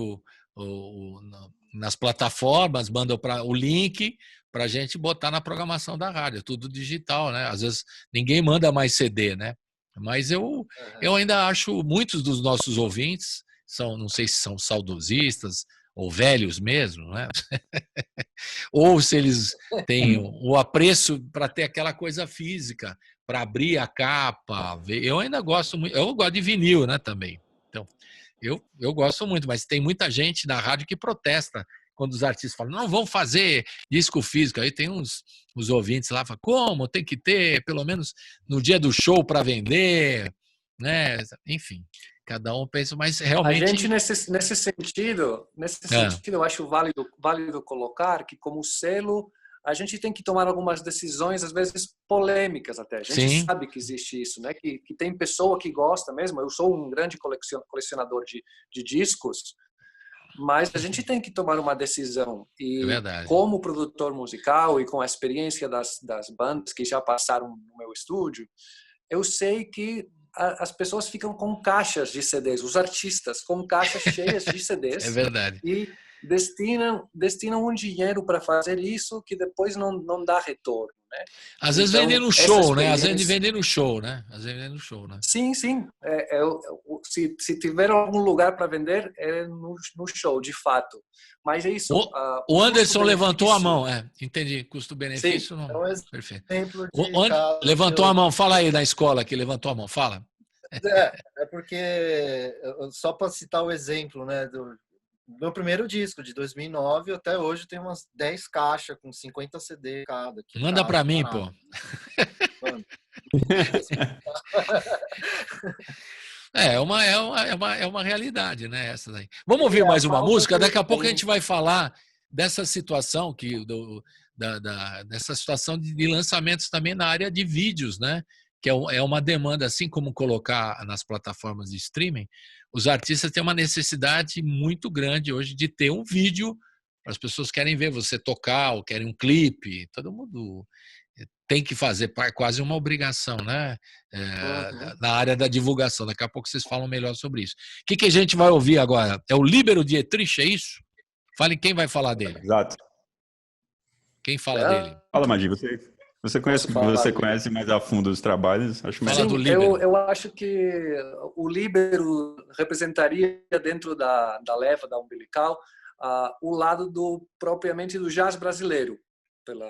nas plataformas, mandam o link para a gente botar na programação da rádio, tudo digital, né? Às vezes ninguém manda mais CD, né? Mas eu ainda acho, muitos dos nossos ouvintes não sei se são saudosistas ou velhos mesmo, né? Ou se eles têm o apreço para ter aquela coisa física, para abrir a capa. Eu ainda gosto muito, eu gosto de vinil, né, também. Então, eu gosto muito, mas tem muita gente na rádio que protesta quando os artistas falam, não, vão fazer disco físico. Aí tem os ouvintes lá, falam, como? Tem que ter, pelo menos no dia do show para vender, né? Enfim, cada um pensa, mas realmente... A gente, nesse sentido, eu acho válido colocar que, como selo, a gente tem que tomar algumas decisões, às vezes polêmicas até. A gente sabe que existe isso, né? Que tem pessoa que gosta mesmo. Eu sou um grande colecionador de discos, mas a gente tem que tomar uma decisão. E como produtor musical e com a experiência das bandas que já passaram no meu estúdio, eu sei que as pessoas ficam com caixas de CDs, os artistas com caixas cheias de CDs. É verdade. destinam um dinheiro para fazer isso que depois não dá retorno, né? Às vezes Então, vendem no essa show, né? Às vezes experiência- vendem no show, né? Às vezes vendem no show, né? Sim, sim. Se tiver algum lugar para vender, é no show, de fato. Mas é isso. O Anderson levantou a custo-benefício- mão, entendi. Sim, Custo-benefício, É não. um Perfeito. exemplo O de caso levantou a mão, fala aí na escola que levantou a mão, fala. É porque, só para citar o exemplo, né, do meu primeiro disco, de 2009, até hoje tem umas 10 caixas com 50 CD cada. Que Manda caixa pra mim, parada. pô. Mano. É uma realidade, né? Essa daí. Vamos ouvir mais uma música? Daqui a pouco a gente vai falar dessa situação dessa situação de lançamentos também na área de vídeos, né? Que é uma demanda, assim como colocar nas plataformas de streaming, os artistas têm uma necessidade muito grande hoje de ter um vídeo. As pessoas querem ver você tocar, ou querem um clipe, todo mundo tem que fazer, quase uma obrigação, né? Na área da divulgação. Daqui a pouco vocês falam melhor sobre isso. O que a gente vai ouvir agora? É o Líbero Dietrich, é isso? Fale quem vai falar dele. Exato. Quem fala dele? Fala, Magi, você conhece mais a fundo os trabalhos? Acho Fala melhor. do Líbero. Eu acho que o Líbero representaria dentro da leva da Umbilical o lado propriamente do jazz brasileiro, pelo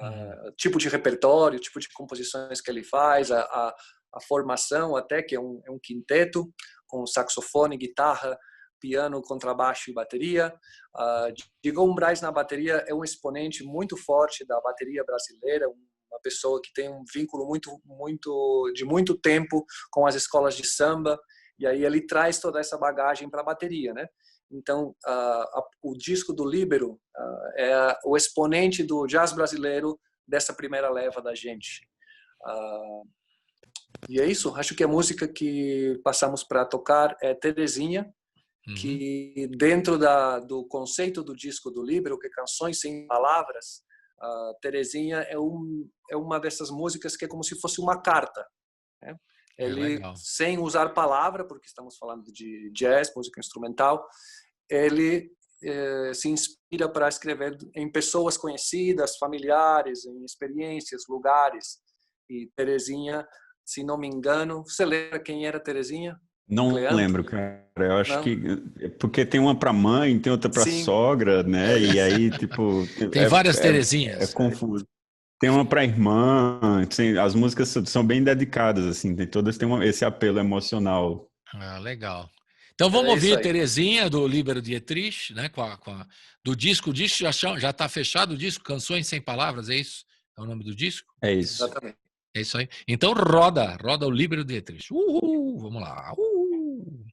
tipo de repertório, tipo de composições que ele faz, a formação até, que é um quinteto com saxofone, guitarra, piano, contrabaixo e bateria. Diogo Braz na bateria é um exponente muito forte da bateria brasileira, uma pessoa que tem um vínculo de muito tempo com as escolas de samba, e aí ele traz toda essa bagagem para a bateria, né? Então, o disco do Líbero é o exponente do jazz brasileiro dessa primeira leva da gente. E é isso. Acho que a música que passamos para tocar é Terezinha, que dentro do conceito do disco do Líbero, que é Canções Sem Palavras, Terezinha é uma dessas músicas que é como se fosse uma carta, né? Ele, sem usar palavra, porque estamos falando de jazz, música instrumental, ele se inspira para escrever em pessoas conhecidas, familiares, em experiências, lugares. E Terezinha, se não me engano, você lembra quem era Terezinha? Não Cleandro? lembro, cara. Eu acho que porque tem uma para mãe, tem outra para sogra, né? E aí, tipo, tem várias Terezinhas. É confuso. Tem uma para irmã, as músicas são bem dedicadas, assim, todas têm esse apelo emocional. Legal. Então vamos ouvir Terezinha, do Líbero Dietrich, né? Do disco. O disco já está fechado, o disco Canções Sem Palavras, é isso? É o nome do disco? É isso. Exatamente. É isso aí. Então roda o Líbero Dietrich. Uhul, vamos lá. Uhul.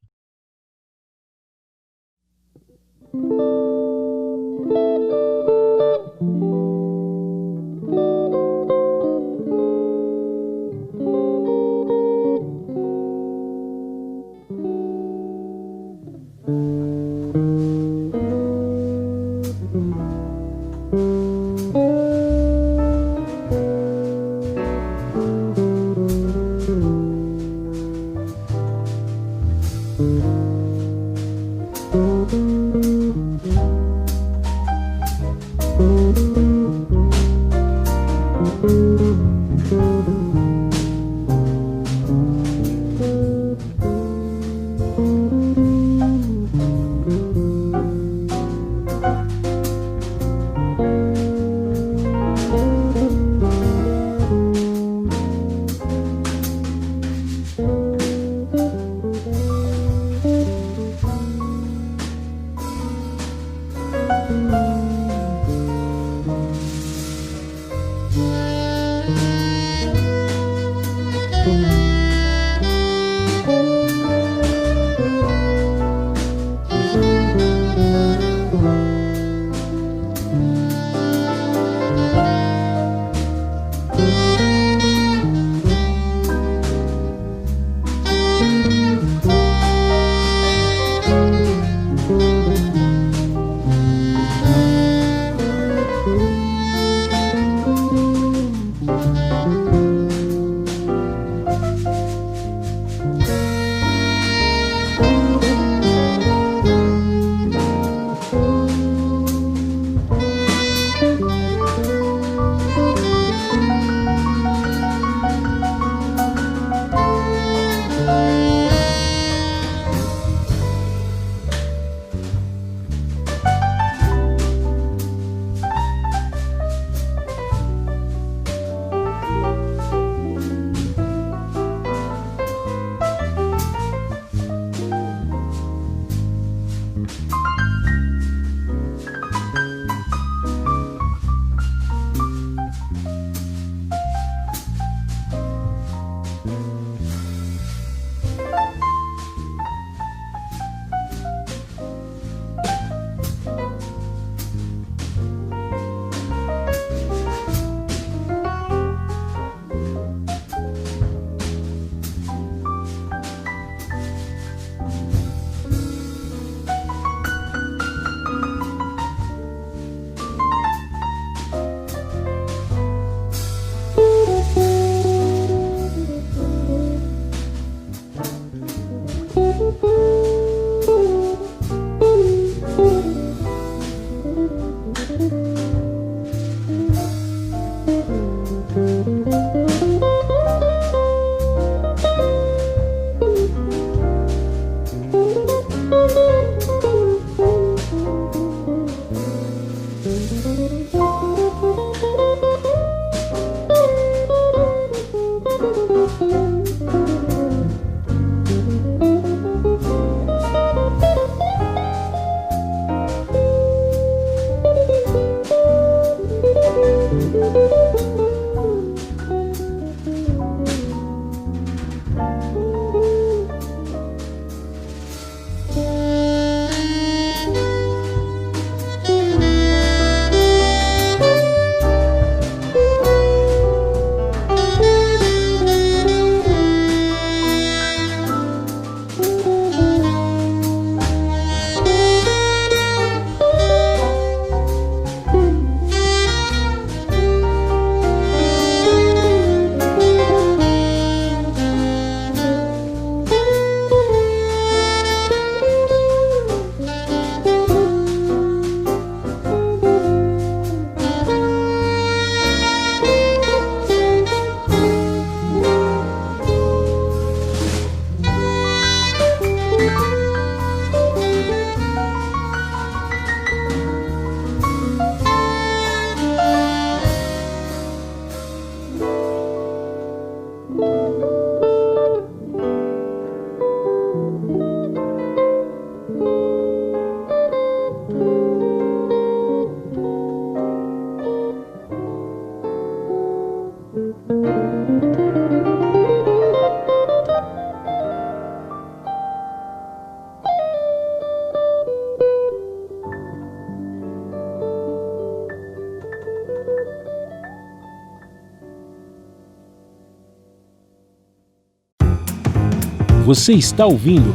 Você está ouvindo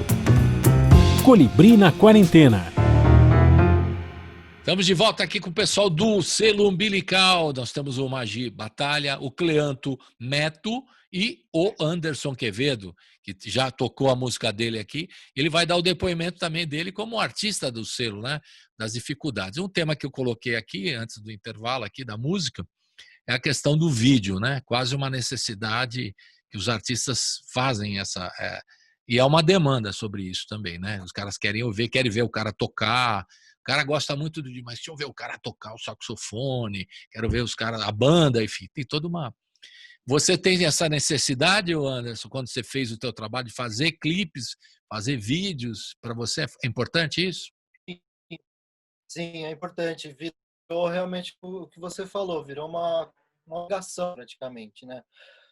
Colibri na Quarentena. Estamos de volta aqui com o pessoal do Selo Umbilical. Nós temos o Magi Batalha, o Cleanto Meto e o Anderson Quevedo, que já tocou a música dele aqui. Ele vai dar o depoimento também dele como artista do selo, né? Das dificuldades. Um tema que eu coloquei aqui, antes do intervalo aqui da música, é a questão do vídeo, né? Quase uma necessidade que os artistas fazem essa... E há uma demanda sobre isso também, né? Os caras querem ver o cara tocar. O cara gosta muito de, mas deixa eu ver o cara tocar o saxofone, quero ver os caras, a banda, enfim, tem toda uma... Você tem essa necessidade, Anderson, quando você fez o teu trabalho de fazer clipes, fazer vídeos, para você é importante isso? Sim, é importante. Virou realmente o que você falou, virou uma obrigação praticamente, né?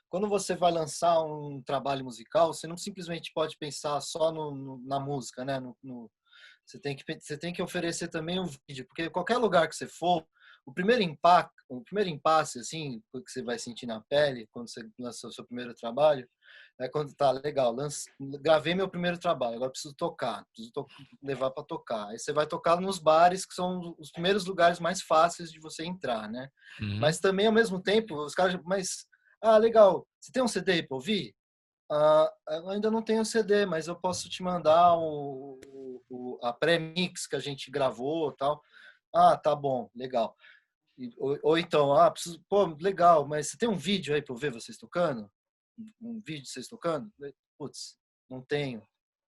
Quando você vai lançar um trabalho musical, você não simplesmente pode pensar só na música, né? Você tem que oferecer também um vídeo, porque qualquer lugar que você for, o primeiro impasse assim, que você vai sentir na pele quando você lança o seu primeiro trabalho, é quando tá legal, gravei meu primeiro trabalho, agora preciso tocar, levar para tocar. Aí você vai tocar nos bares, que são os primeiros lugares mais fáceis de você entrar, né? Uhum. Mas também, ao mesmo tempo, os caras... legal, você tem um CD para ouvir? Eu ainda não tenho CD, mas eu posso te mandar a pré-mix que a gente gravou e tal. Tá bom, legal. Ou então, preciso, legal, mas você tem um vídeo aí para eu ver vocês tocando? Um vídeo de vocês tocando? Putz, não tenho.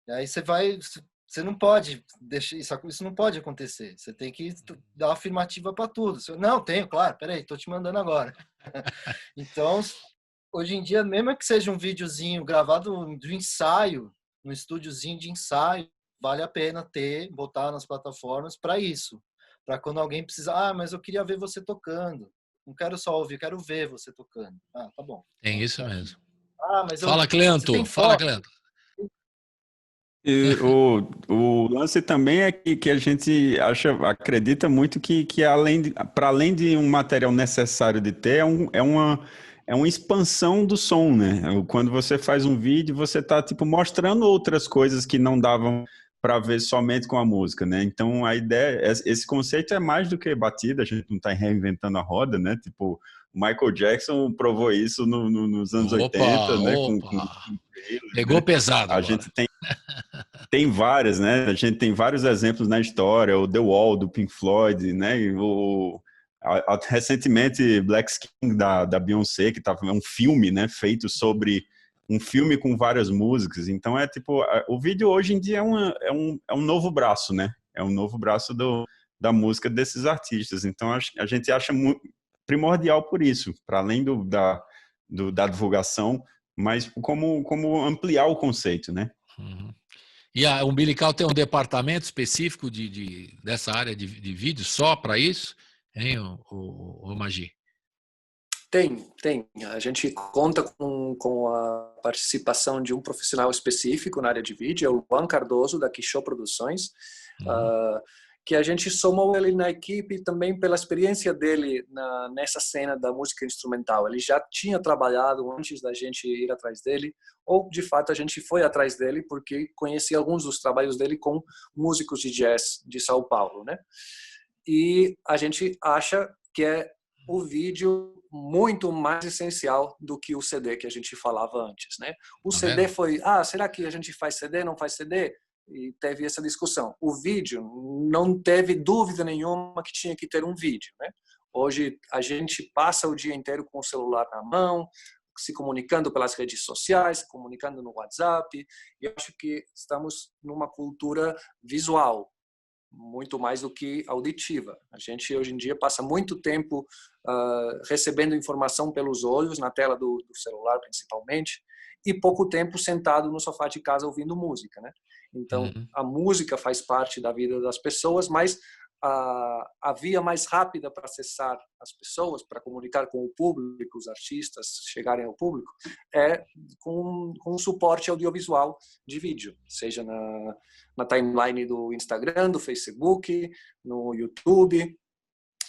E aí você não pode deixar isso não pode acontecer. Você tem que dar afirmativa para tudo. Não, tenho, claro, peraí, tô te mandando agora. Então, hoje em dia, mesmo que seja um videozinho gravado do ensaio, no estúdiozinho de ensaio, vale a pena botar nas plataformas para isso. Para quando alguém precisar, mas eu queria ver você tocando. Não quero só ouvir, quero ver você tocando. Tá bom. Tem isso mesmo. Mas Fala, Cleanto. Fala, Cleanto. E o lance também é que a gente acredita muito que para além de um material necessário de ter, é uma expansão do som, né? Quando você faz um vídeo, você está tipo mostrando outras coisas que não davam para ver somente com a música, né? Então a ideia, esse conceito é mais do que batida, a gente não está reinventando a roda, né? Tipo, o Michael Jackson provou isso nos anos 80, né? Pegou pesado. A gente tem várias, né? A gente tem vários exemplos na história, o The Wall do Pink Floyd, né? Recentemente Black Skin da Beyoncé, que tava um filme, né? Feito sobre um filme com várias músicas. Então é tipo, o vídeo hoje em dia é um novo braço, né? É um novo braço da música desses artistas. Então a gente acha muito primordial por isso, para além da divulgação, mas como ampliar o conceito, né? Uhum. E a Umbilical tem um departamento específico dessa área de vídeo só para isso, hein, o Magi? Tem. A gente conta com a participação de um profissional específico na área de vídeo, é o Juan Cardoso, da Quixó Produções, que a gente somou ele na equipe também pela experiência dele nessa cena da música instrumental. Ele já tinha trabalhado antes da gente ir atrás dele, ou de fato a gente foi atrás dele porque conhecia alguns dos trabalhos dele com músicos de jazz de São Paulo, né? E a gente acha que é o vídeo muito mais essencial do que o CD que a gente falava antes, né? O CD foi, será que a gente faz CD, não faz CD? E teve essa discussão. O vídeo, não teve dúvida nenhuma que tinha que ter um vídeo, né? Hoje a gente passa o dia inteiro com o celular na mão, se comunicando pelas redes sociais, se comunicando no WhatsApp, e eu acho que estamos numa cultura visual, muito mais do que auditiva. A gente hoje em dia passa muito tempo recebendo informação pelos olhos, na tela do celular principalmente, e pouco tempo sentado no sofá de casa ouvindo música, né? Então, a música faz parte da vida das pessoas, mas a via mais rápida para acessar as pessoas, para comunicar com o público, os artistas chegarem ao público, é com suporte audiovisual de vídeo, seja na timeline do Instagram, do Facebook, no YouTube.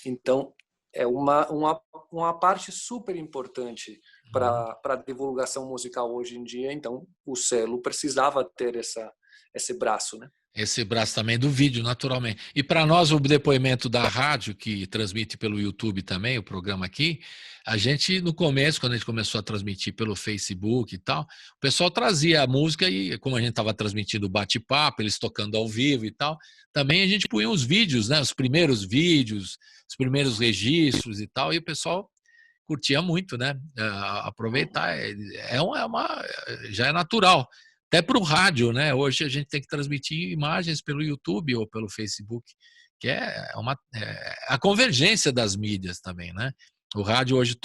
Então, é uma parte super importante para divulgação musical hoje em dia. Então, o selo precisava ter esse braço, né? Esse braço também do vídeo, naturalmente. E para nós, o depoimento da rádio, que transmite pelo YouTube também, o programa aqui, a gente, no começo, quando a gente começou a transmitir pelo Facebook e tal, o pessoal trazia a música e, como a gente estava transmitindo bate-papo, eles tocando ao vivo e tal, também a gente punha os vídeos, né? Os primeiros vídeos, os primeiros registros e tal, e o pessoal curtia muito, né? Aproveitar, já é natural. Até para o rádio, né? Hoje a gente tem que transmitir imagens pelo YouTube ou pelo Facebook, que é a convergência das mídias também, né? O rádio hoje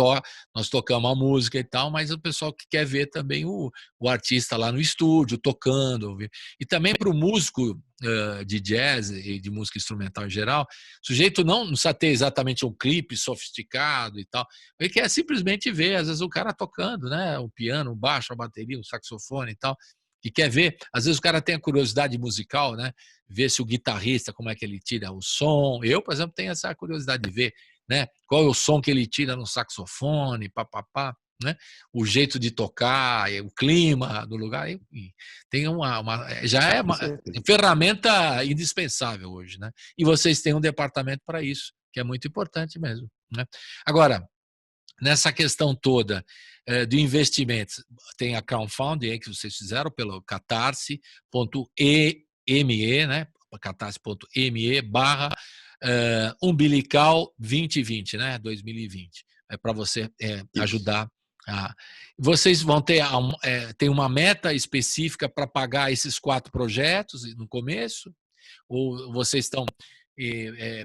nós tocamos a música e tal, mas o pessoal que quer ver também o artista lá no estúdio tocando. E também para o músico de jazz e de música instrumental em geral, o sujeito não precisa ter exatamente um clipe sofisticado e tal, ele quer simplesmente ver, às vezes, o cara tocando, né? O piano, o baixo, a bateria, o saxofone e tal, e quer ver, às vezes o cara tem a curiosidade musical, né? Ver se o guitarrista, como é que ele tira o som. Eu, por exemplo, tenho essa curiosidade de ver, né? Qual é o som que ele tira no saxofone, papapá, né? O jeito de tocar, o clima do lugar. Tem já é uma ferramenta indispensável hoje, né? E vocês têm um departamento para isso, que é muito importante mesmo, né? Agora, nessa questão toda de investimentos, tem a crowdfunding que vocês fizeram pelo catarse.me, né? catarse.me/umbilical 2020, né? 2020. É para você ajudar. Vocês vão ter tem uma meta específica para pagar esses 4 projetos no começo? Ou vocês estão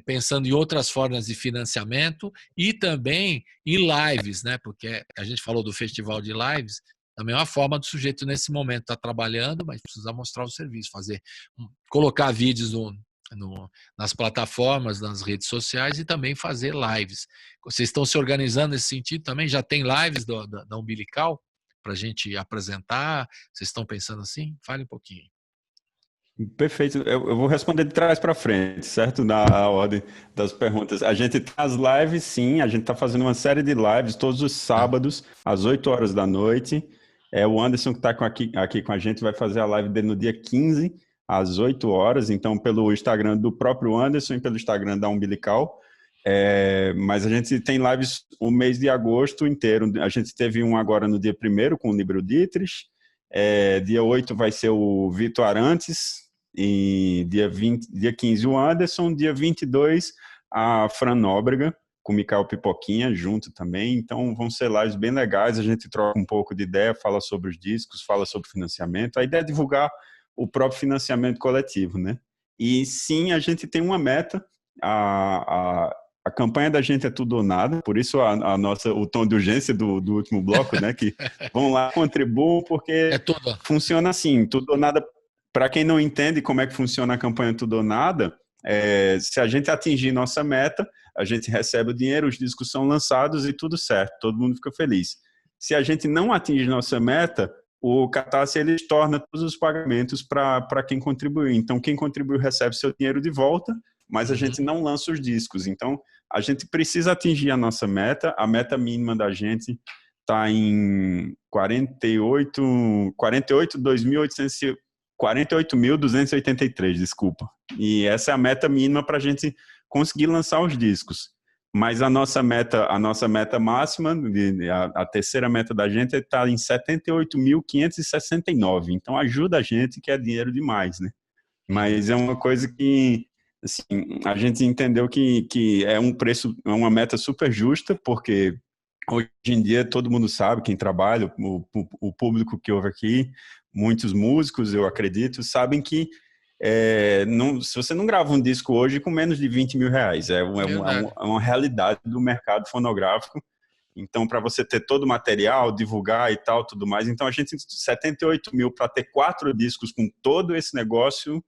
pensando em outras formas de financiamento e também em lives, né? Porque a gente falou do festival de lives, também é uma forma do sujeito nesse momento estar trabalhando, mas precisa mostrar o serviço, colocar vídeos nas plataformas, nas redes sociais e também fazer lives. Vocês estão se organizando nesse sentido também? Já tem lives da Umbilical para a gente apresentar? Vocês estão pensando assim? Fale um pouquinho. Perfeito. Eu vou responder de trás para frente, certo? Na ordem das perguntas. A gente tem as lives, sim. A gente está fazendo uma série de lives todos os sábados, às 8 horas da noite. O Anderson, que está aqui com a gente, vai fazer a live dele no dia 15, às 8 horas. Então, pelo Instagram do próprio Anderson e pelo Instagram da Umbilical. Mas a gente tem lives o mês de agosto inteiro. A gente teve um agora no dia 1º com o Libro Dietrich. Dia 8 vai ser o Vitor Arantes. E dia 15 o Anderson, dia 22 a Fran Nóbrega, com o Micael Pipoquinha junto também. Então vão ser lives bem legais, a gente troca um pouco de ideia, fala sobre os discos, fala sobre financiamento. A ideia é divulgar o próprio financiamento coletivo, né? E sim, a gente tem uma meta, a campanha da gente é tudo ou nada, por isso o tom de urgência do último bloco, né? Que vão lá, contribuam, porque funciona assim, tudo ou nada. Para quem não entende como é que funciona a campanha Tudo ou Nada, se a gente atingir nossa meta, a gente recebe o dinheiro, os discos são lançados e tudo certo, todo mundo fica feliz. Se a gente não atingir nossa meta, o Catarse ele torna todos os pagamentos para quem contribuiu. Então, quem contribuiu recebe seu dinheiro de volta, mas a gente não lança os discos. Então, a gente precisa atingir a nossa meta. A meta mínima da gente está em 48.283, desculpa. E essa é a meta mínima para a gente conseguir lançar os discos. Mas a nossa meta máxima, a terceira meta da gente está em 78.569. Então ajuda a gente, que é dinheiro demais, né? Mas é uma coisa que assim, a gente entendeu que é um preço, é uma meta super justa, porque hoje em dia todo mundo sabe, quem trabalha, o público que ouve aqui, muitos músicos, eu acredito, sabem que se você não grava um disco hoje com menos de 20 mil reais, é uma realidade do mercado fonográfico. Então, para você ter todo o material, divulgar e tal, tudo mais, então a gente 78 mil para ter 4 discos com todo esse negócio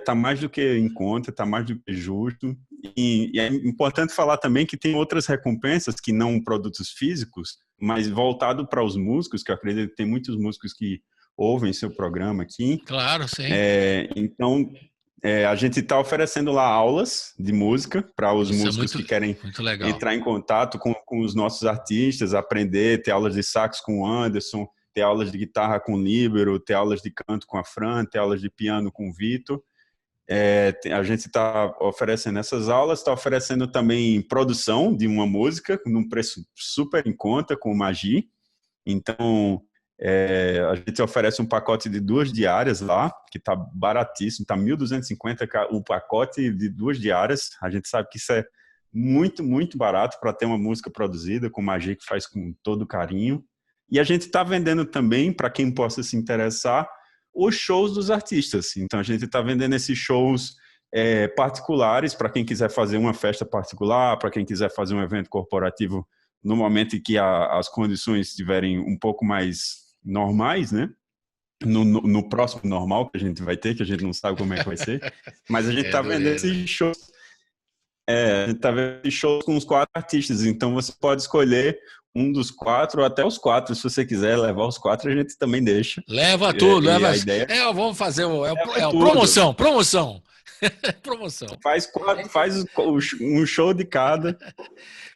tá mais do que em conta, tá mais do que justo. E é importante falar também que tem outras recompensas que não produtos físicos, mas voltado para os músicos, que eu acredito que tem muitos músicos que ouvem seu programa aqui. Claro, sim. Então, A gente está oferecendo lá aulas de música para os Isso é músicos que querem muito legal. entrar em contato com os nossos artistas, aprender, ter aulas de sax com o Anderson, ter aulas de guitarra com o Líbero, ter aulas de canto com a Fran, ter aulas de piano com o Vitor. A gente está oferecendo essas aulas, está oferecendo também produção de uma música num preço super em conta com o Magi. Então, a gente oferece um pacote de 2 diárias lá, que está baratíssimo, está 1.250 o pacote de 2 diárias. A gente sabe que isso é muito, muito barato para ter uma música produzida com o Magi, que faz com todo carinho. E a gente está vendendo também, para quem possa se interessar, os shows dos artistas. Então, a gente está vendendo esses shows particulares para quem quiser fazer uma festa particular, para quem quiser fazer um evento corporativo no momento em que as condições estiverem um pouco mais normais, né? No próximo normal que a gente vai ter, que a gente não sabe como é que vai ser. Mas a gente está vendo esses shows. A gente está vendo esses shows com os 4 artistas. Então, você pode escolher um dos 4 ou até os 4. Se você quiser levar os 4, a gente também deixa. Leva tudo, leva. A ideia vamos fazer tudo. promoção. Faz um show de cada.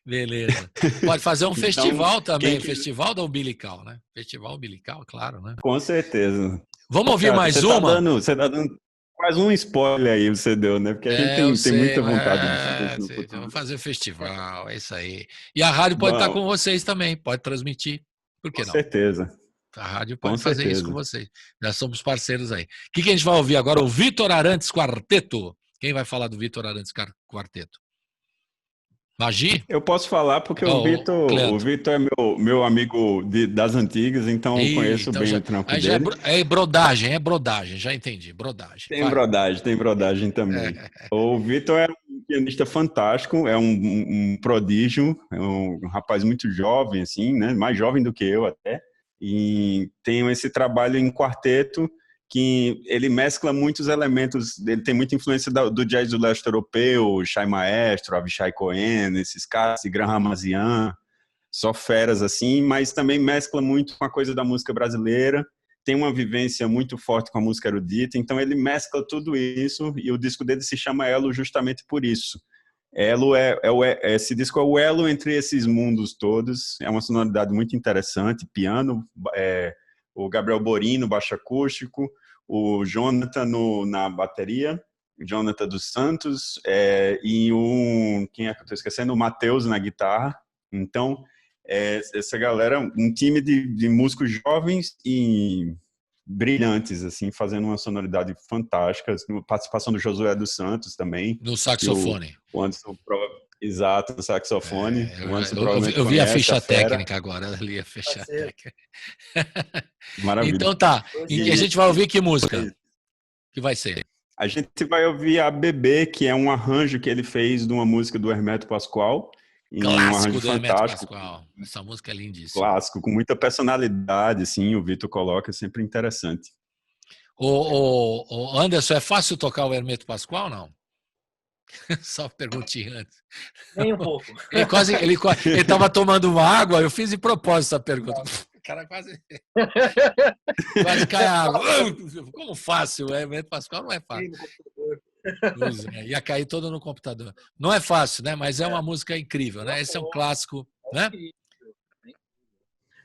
Beleza. Pode fazer um festival também, festival da Umbilical, né? Festival Umbilical, claro, né? Com certeza. Vamos ouvir mais uma? Você tá dando quase um spoiler aí, você deu, né? Porque a gente tem muita vontade de fazer isso no futuro. Vamos fazer festival, é isso aí. E a rádio pode estar com vocês também, pode transmitir. Por que não? Com certeza. A rádio pode fazer isso com vocês. Já somos parceiros aí. O que a gente vai ouvir agora? O Vitor Arantes Quarteto. Quem vai falar do Vitor Arantes Quarteto? Magi? Eu posso falar porque o Vitor é meu amigo das antigas, então eu conheço bem o trampo dele. É brodagem, já entendi, brodagem. Tem brodagem também. O Vitor é um pianista fantástico, é um prodígio, é um rapaz muito jovem, assim, né? Mais jovem do que eu até, e tem esse trabalho em quarteto que ele mescla muitos elementos, ele tem muita influência do jazz do leste europeu, Shai Maestro, Avishai Cohen, esses caras, Graham Ramazian, só feras assim, mas também mescla muito com a coisa da música brasileira, tem uma vivência muito forte com a música erudita, então ele mescla tudo isso e o disco dele se chama Elo justamente por isso. Elo esse disco é o elo entre esses mundos todos, é uma sonoridade muito interessante, piano, o Gabriel Borin no baixo acústico, o Jonathan na bateria, o Jonathan dos Santos, e quem é que eu estou esquecendo? O Matheus na guitarra. Então, essa galera, um time de músicos jovens e brilhantes, assim, fazendo uma sonoridade fantástica, participação do Josué dos Santos também. No saxofone. O Anderson, exato, no saxofone. Eu vi a ficha técnica agora, ali a ficha técnica. Maravilha. Então tá, e a gente vai ouvir que música? Que vai ser? A gente vai ouvir a Bebê, que é um arranjo que ele fez de uma música do Hermeto Pascoal. Clássico do Hermeto Pascoal. Essa música é lindíssima. Clássico, com muita personalidade, sim, o Vitor coloca, sempre interessante. O Anderson, é fácil tocar o Hermeto Pascoal, não? Só perguntinha antes. Nem um pouco. Ele estava tomando uma água, eu fiz de propósito essa pergunta. O cara quase cai a água. Como fácil? O Hermeto Pascoal não é fácil. Ia cair todo no computador. Não é fácil, né? Mas é uma música incrível, né? Esse é um clássico, né?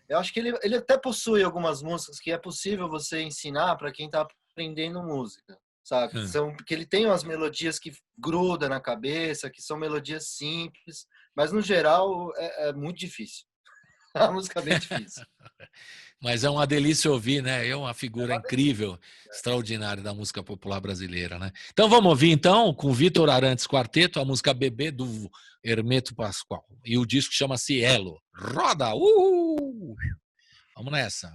Eu acho que ele até possui algumas músicas que é possível você ensinar para quem está aprendendo música, sabe? Porque ele tem umas melodias que grudam na cabeça, que são melodias simples, mas no geral é muito difícil. A música é bem difícil. Mas é uma delícia ouvir, né? É uma figura incrível, extraordinária da música popular brasileira, né? Então vamos ouvir então com Vitor Arantes Quarteto a música Bebê do Hermeto Pascoal. E o disco chama-se Elo. Roda! Vamos nessa.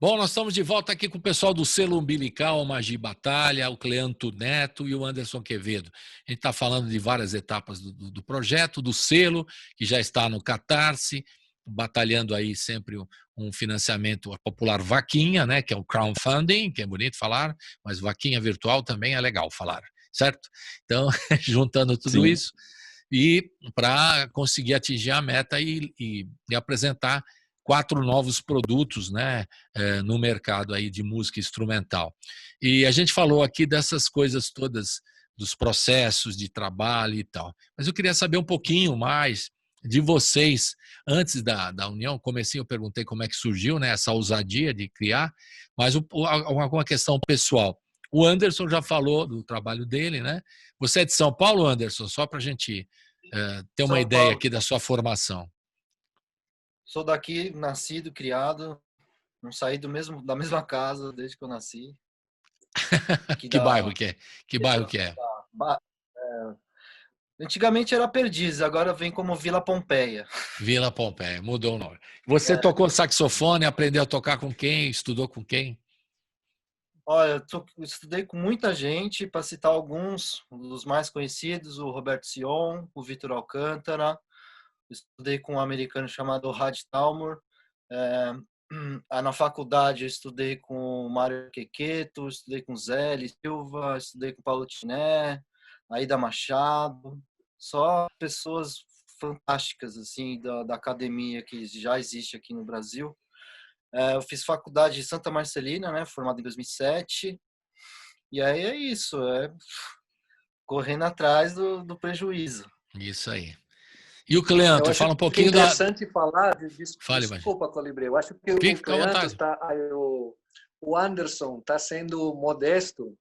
Bom, nós estamos de volta aqui com o pessoal do selo Umbilical, o Magi Batalha, o Cleanto Neto e o Anderson Quevedo. A gente está falando de várias etapas do projeto, do selo, que já está no Catarse, batalhando aí sempre um financiamento, a popular vaquinha, né, que é o crowdfunding, que é bonito falar, mas vaquinha virtual também é legal falar, certo? Então, juntando tudo Sim. isso, e para conseguir atingir a meta e apresentar 4 novos produtos, né, no mercado aí de música instrumental. E a gente falou aqui dessas coisas todas, dos processos de trabalho e tal. Mas eu queria saber um pouquinho mais de vocês, antes da união. Comecinho eu perguntei como é que surgiu, né, essa ousadia de criar, mas alguma questão pessoal. O Anderson já falou do trabalho dele, né? Você é de São Paulo, Anderson? Só para a gente ter uma São ideia Paulo. aqui da sua formação. Sou daqui, nascido, criado, não saí da mesma casa desde que eu nasci. Aqui Que da, bairro que é? Que bairro que é? Ba- Antigamente era Perdizes, agora vem como Vila Pompeia. Vila Pompeia, mudou o nome. Você É, tocou saxofone, aprendeu a tocar com quem? Estudou com quem? olha, eu estudei com muita gente, para citar alguns, dos mais conhecidos, o Roberto Sion, o Vitor Alcântara. Estudei com um americano chamado Rad Talmor. Na faculdade eu estudei com o Mário Quequeto, estudei com Zé Silva, estudei com Paulo Tiné, Aida Machado, só pessoas fantásticas assim da academia que já existe aqui no Brasil. Eu fiz faculdade de Santa Marcelina, né, formado em 2007, e aí é isso, correndo atrás do prejuízo. Isso aí. E o Eu Cleanto, acho fala um que é pouquinho da... interessante falar, Fale, Magé. desculpa, Colibri, eu acho que o Fica à Cleanto vontade. o Anderson está sendo modesto,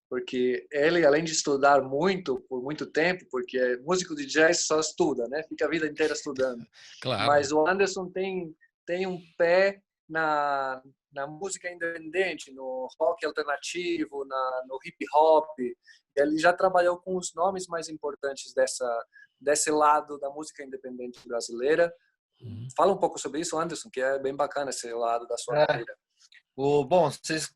porque ele, além de estudar muito, por muito tempo, porque músico de jazz só estuda, né? Fica a vida inteira estudando. Claro. Mas o Anderson tem um pé na música independente, no rock alternativo, no hip hop. Ele já trabalhou com os nomes mais importantes desse lado da música independente brasileira. Fala um pouco sobre isso, Anderson, que é bem bacana esse lado da sua carreira. Bom,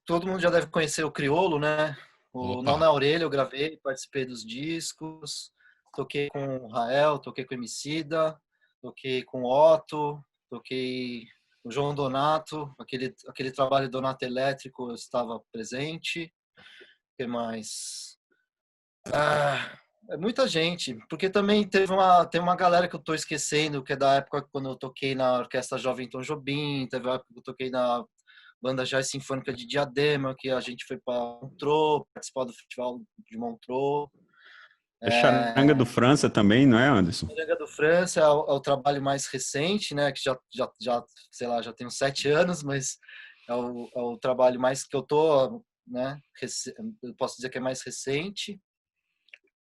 todo mundo já deve conhecer o Criolo, né? O Não na Orelha eu gravei, participei dos discos, toquei com o Rael, toquei com o Emicida, toquei com o Otto, toquei com o João Donato, aquele trabalho Donato Elétrico eu estava presente. O que mais? É muita gente, porque também tem uma galera que eu tô esquecendo, que é da época quando eu toquei na Orquestra Jovem Tom Jobim, teve a época que eu toquei na Banda Jazz Sinfônica de Diadema, que a gente foi para Montreux, participar do Festival de Montreux. A Charanga do França também, não é, Anderson? A Charanga do França é o trabalho mais recente, né, que sei lá, já tem uns 7 anos, mas é o trabalho mais que eu tô, né, eu posso dizer que é mais recente.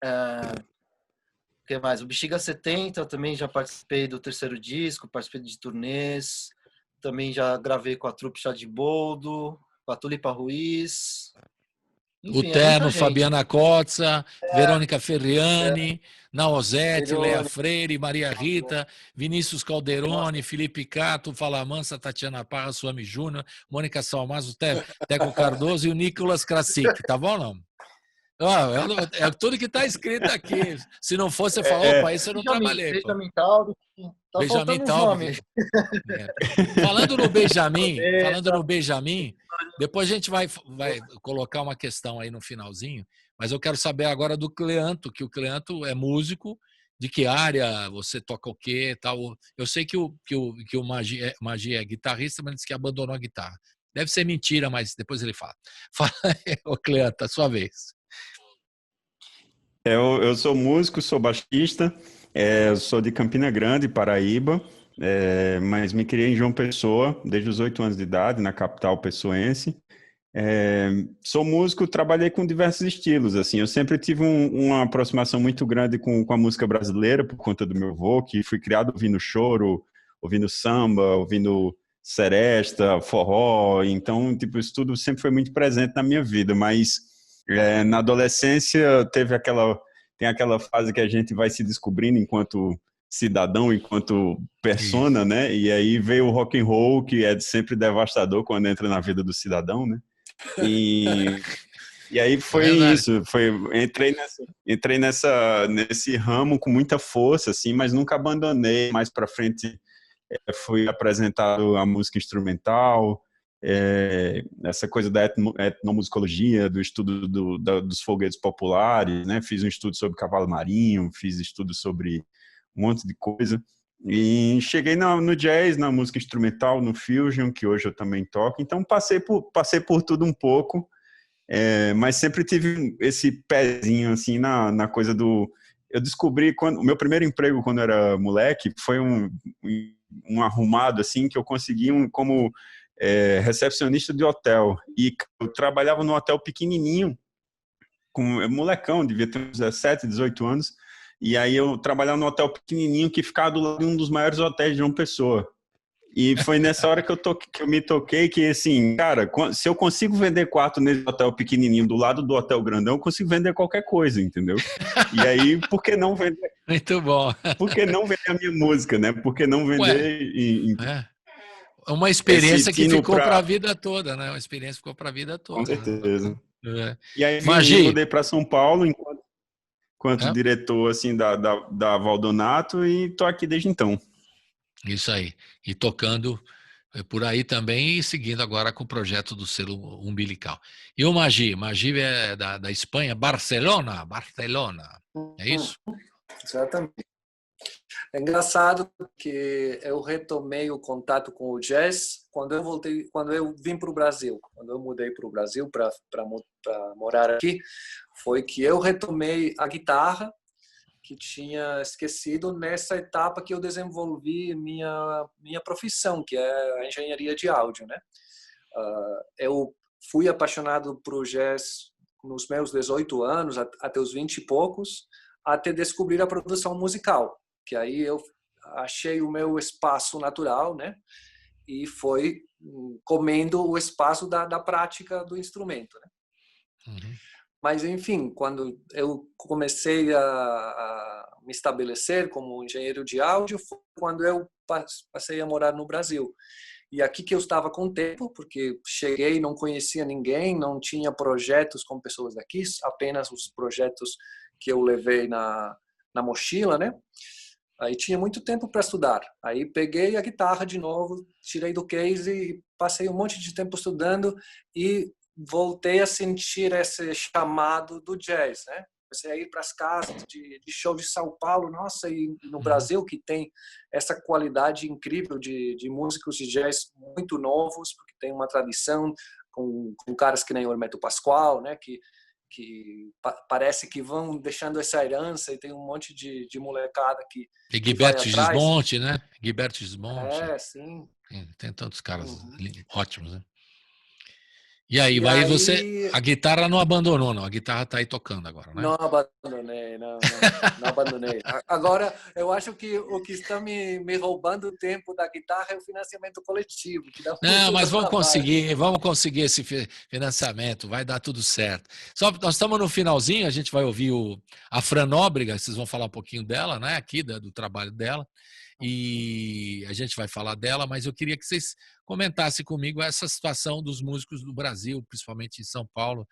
O que mais? O Bexiga 70, eu também já participei do 3º disco, participei de turnês, também já gravei com a trupe Chá de Boldo, com a Tulipa Ruiz. Enfim, O Terno, Fabiana Cozza, Verônica Ferriani, Naozete, Lea Freire, Maria Rita, Vinícius Calderoni, Felipe Cato, Falamansa, Tatiana Parra, Suami Júnior, Mônica Salmazo, Teco Cardoso e o Nicolas Krasik, tá bom não? É tudo que está escrito aqui. Se não fosse, você fala, opa, isso eu não trabalhei. Benjamin Taub, tá Benjamin faltando Taub. nome. Falando no Benjamin, depois a gente vai colocar uma questão aí no finalzinho, mas eu quero saber agora do Cleanto, que o Cleanto é músico, de que área você toca o quê, tal. Eu sei que o Magi é guitarrista, mas disse que abandonou a guitarra. Deve ser mentira, mas depois ele fala. Fala aí, ô Cleanto, a sua vez. Eu sou músico, sou baixista, sou de Campina Grande, Paraíba, mas me criei em João Pessoa desde os 8 anos de idade, na capital pessoense. Sou músico, trabalhei com diversos estilos, assim, eu sempre tive uma aproximação muito grande com a música brasileira, por conta do meu avô, que fui criado ouvindo choro, ouvindo samba, ouvindo seresta, forró, então, tipo, isso tudo sempre foi muito presente na minha vida, mas na adolescência tem aquela fase que a gente vai se descobrindo enquanto cidadão, enquanto Isso. persona, né? E aí veio o rock and roll, que é sempre devastador quando entra na vida do cidadão, né? E aí É foi verdade. isso, entrei nesse ramo com muita força, assim, mas nunca abandonei. Mais para frente fui apresentado a música instrumental, essa coisa da etnomusicologia, do estudo dos foguetes populares, né? Fiz um estudo sobre cavalo marinho, fiz estudo sobre um monte de coisa. E cheguei no jazz, na música instrumental, no fusion, que hoje eu também toco. Então passei por tudo um pouco. Mas sempre tive esse pezinho assim na coisa do. Eu descobri o meu primeiro emprego quando eu era moleque foi um arrumado assim que eu consegui como recepcionista de hotel, e eu trabalhava num hotel pequenininho com molecão, devia ter uns 17, 18 anos, e aí eu trabalhava num hotel pequenininho que ficava do lado de um dos maiores hotéis de João Pessoa. E foi nessa hora que eu me toquei que, assim, cara, se eu consigo vender quarto nesse hotel pequenininho do lado do hotel grandão, eu consigo vender qualquer coisa, entendeu? E aí, por que não vender? Muito bom. Por que não vender a minha música, né? Por que não Ué, vender uma esse experiência que tino ficou para a para... vida toda, né? Uma experiência que ficou para a vida Com toda, né? certeza. É. E aí me Magi, mudei para São Paulo enquanto é, diretor, assim, da Valdonato, e tô aqui desde então. isso aí. E tocando por aí também e seguindo agora com o projeto do selo umbilical. E o Magi? Magi é da Espanha, Barcelona. É isso? Exatamente. É engraçado que eu retomei o contato com o jazz quando eu vim para o Brasil. Quando eu mudei para o Brasil para morar aqui, foi que eu retomei a guitarra, que tinha esquecido nessa etapa que eu desenvolvi minha profissão, que é a engenharia de áudio, né? Eu fui apaixonado por jazz nos meus 18 anos, até os 20 e poucos, até descobrir a produção musical, que aí eu achei o meu espaço natural, né? E foi comendo o espaço da prática do instrumento, né? Uhum. Mas, enfim, quando eu comecei a me estabelecer como engenheiro de áudio, foi quando eu passei a morar no Brasil. E aqui que eu estava com tempo, porque cheguei, não conhecia ninguém, não tinha projetos com pessoas daqui, apenas os projetos que eu levei na mochila, né? Aí tinha muito tempo para estudar. Aí peguei a guitarra de novo, tirei do case e passei um monte de tempo estudando e voltei a sentir esse chamado do jazz, né? Comecei a ir para as casas de show de São Paulo, nossa, e no Brasil, que tem essa qualidade incrível de músicos de jazz muito novos, porque tem uma tradição com caras que nem o Hermeto Pascoal, né? Que parece que vão deixando essa herança, e tem um monte de molecada E que vai Gilberto atrás. Gismonti, né? Gilberto Gismonti. Sim. Tem tantos caras Uhum. ótimos, né? E aí, E aí, a guitarra não abandonou, não. A guitarra está aí tocando agora, né? não abandonei, não abandonei. Agora, eu acho que o que está me roubando o tempo da guitarra é o financiamento coletivo, que dá Não, muito mas trabalho. vamos conseguir esse financiamento, vai dar tudo certo. Só nós estamos no finalzinho, a gente vai ouvir a Fran Nóbrega, vocês vão falar um pouquinho dela, né? Aqui do trabalho dela. E a gente vai falar dela, mas eu queria que vocês comentassem comigo essa situação dos músicos do Brasil, principalmente em São Paulo,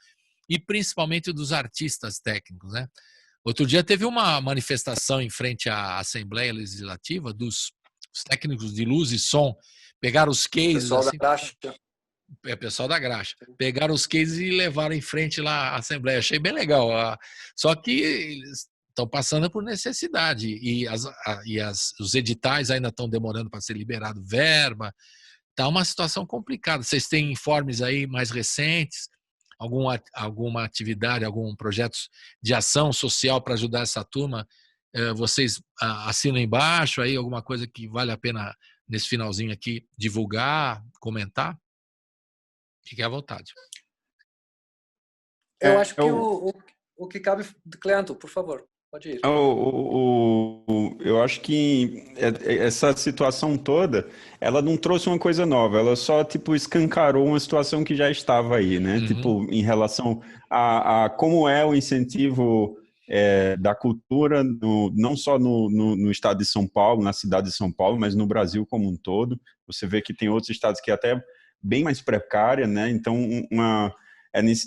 e principalmente dos artistas técnicos, né? Outro dia teve uma manifestação em frente à Assembleia Legislativa dos técnicos de luz e som, pegaram os cases, Pessoal da assim, Graxa. pessoal da Graxa, pegaram os cases e levaram em frente lá à Assembleia. Achei bem legal. Só que eles estão passando por necessidade e os editais ainda estão demorando para ser liberado verba. Está uma situação complicada. Vocês têm informes aí mais recentes? Alguma atividade, algum projeto de ação social para ajudar essa turma? Vocês assinam embaixo aí alguma coisa que vale a pena nesse finalzinho aqui divulgar, comentar? Fique à vontade. Eu acho que o que cabe... Cleanto, por favor, pode ir. Eu acho que essa situação toda, ela não trouxe uma coisa nova, ela só, tipo, escancarou uma situação que já estava aí, né? Uhum. Tipo, em relação a como é o incentivo da cultura, não só no estado de São Paulo, na cidade de São Paulo, mas no Brasil como um todo. Você vê que tem outros estados que é até bem mais precária, né? Então,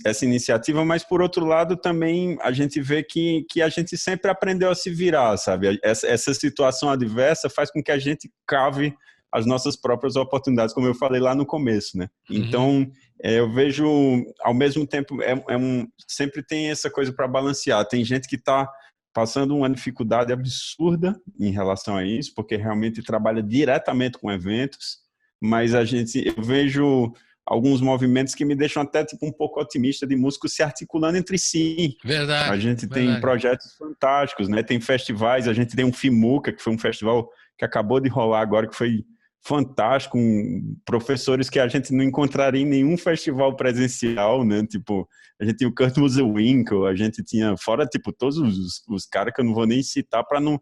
essa iniciativa, mas por outro lado também a gente vê que a gente sempre aprendeu a se virar, sabe? Essa situação adversa faz com que a gente cave as nossas próprias oportunidades, como eu falei lá no começo, né? Então, eu vejo, ao mesmo tempo, sempre tem essa coisa para balancear. Tem gente que está passando uma dificuldade absurda em relação a isso, porque realmente trabalha diretamente com eventos, mas eu vejo alguns movimentos que me deixam até tipo um pouco otimista, de músicos se articulando entre si. Verdade. A gente tem verdade. projetos fantásticos, né? Tem festivais, a gente tem um FIMUCA, que foi um festival que acabou de rolar agora, que foi fantástico, com professores que a gente não encontraria em nenhum festival presencial, né? Tipo, a gente tinha o Kurt Musewinkle, a gente tinha, fora, tipo, todos os caras que eu não vou nem citar para não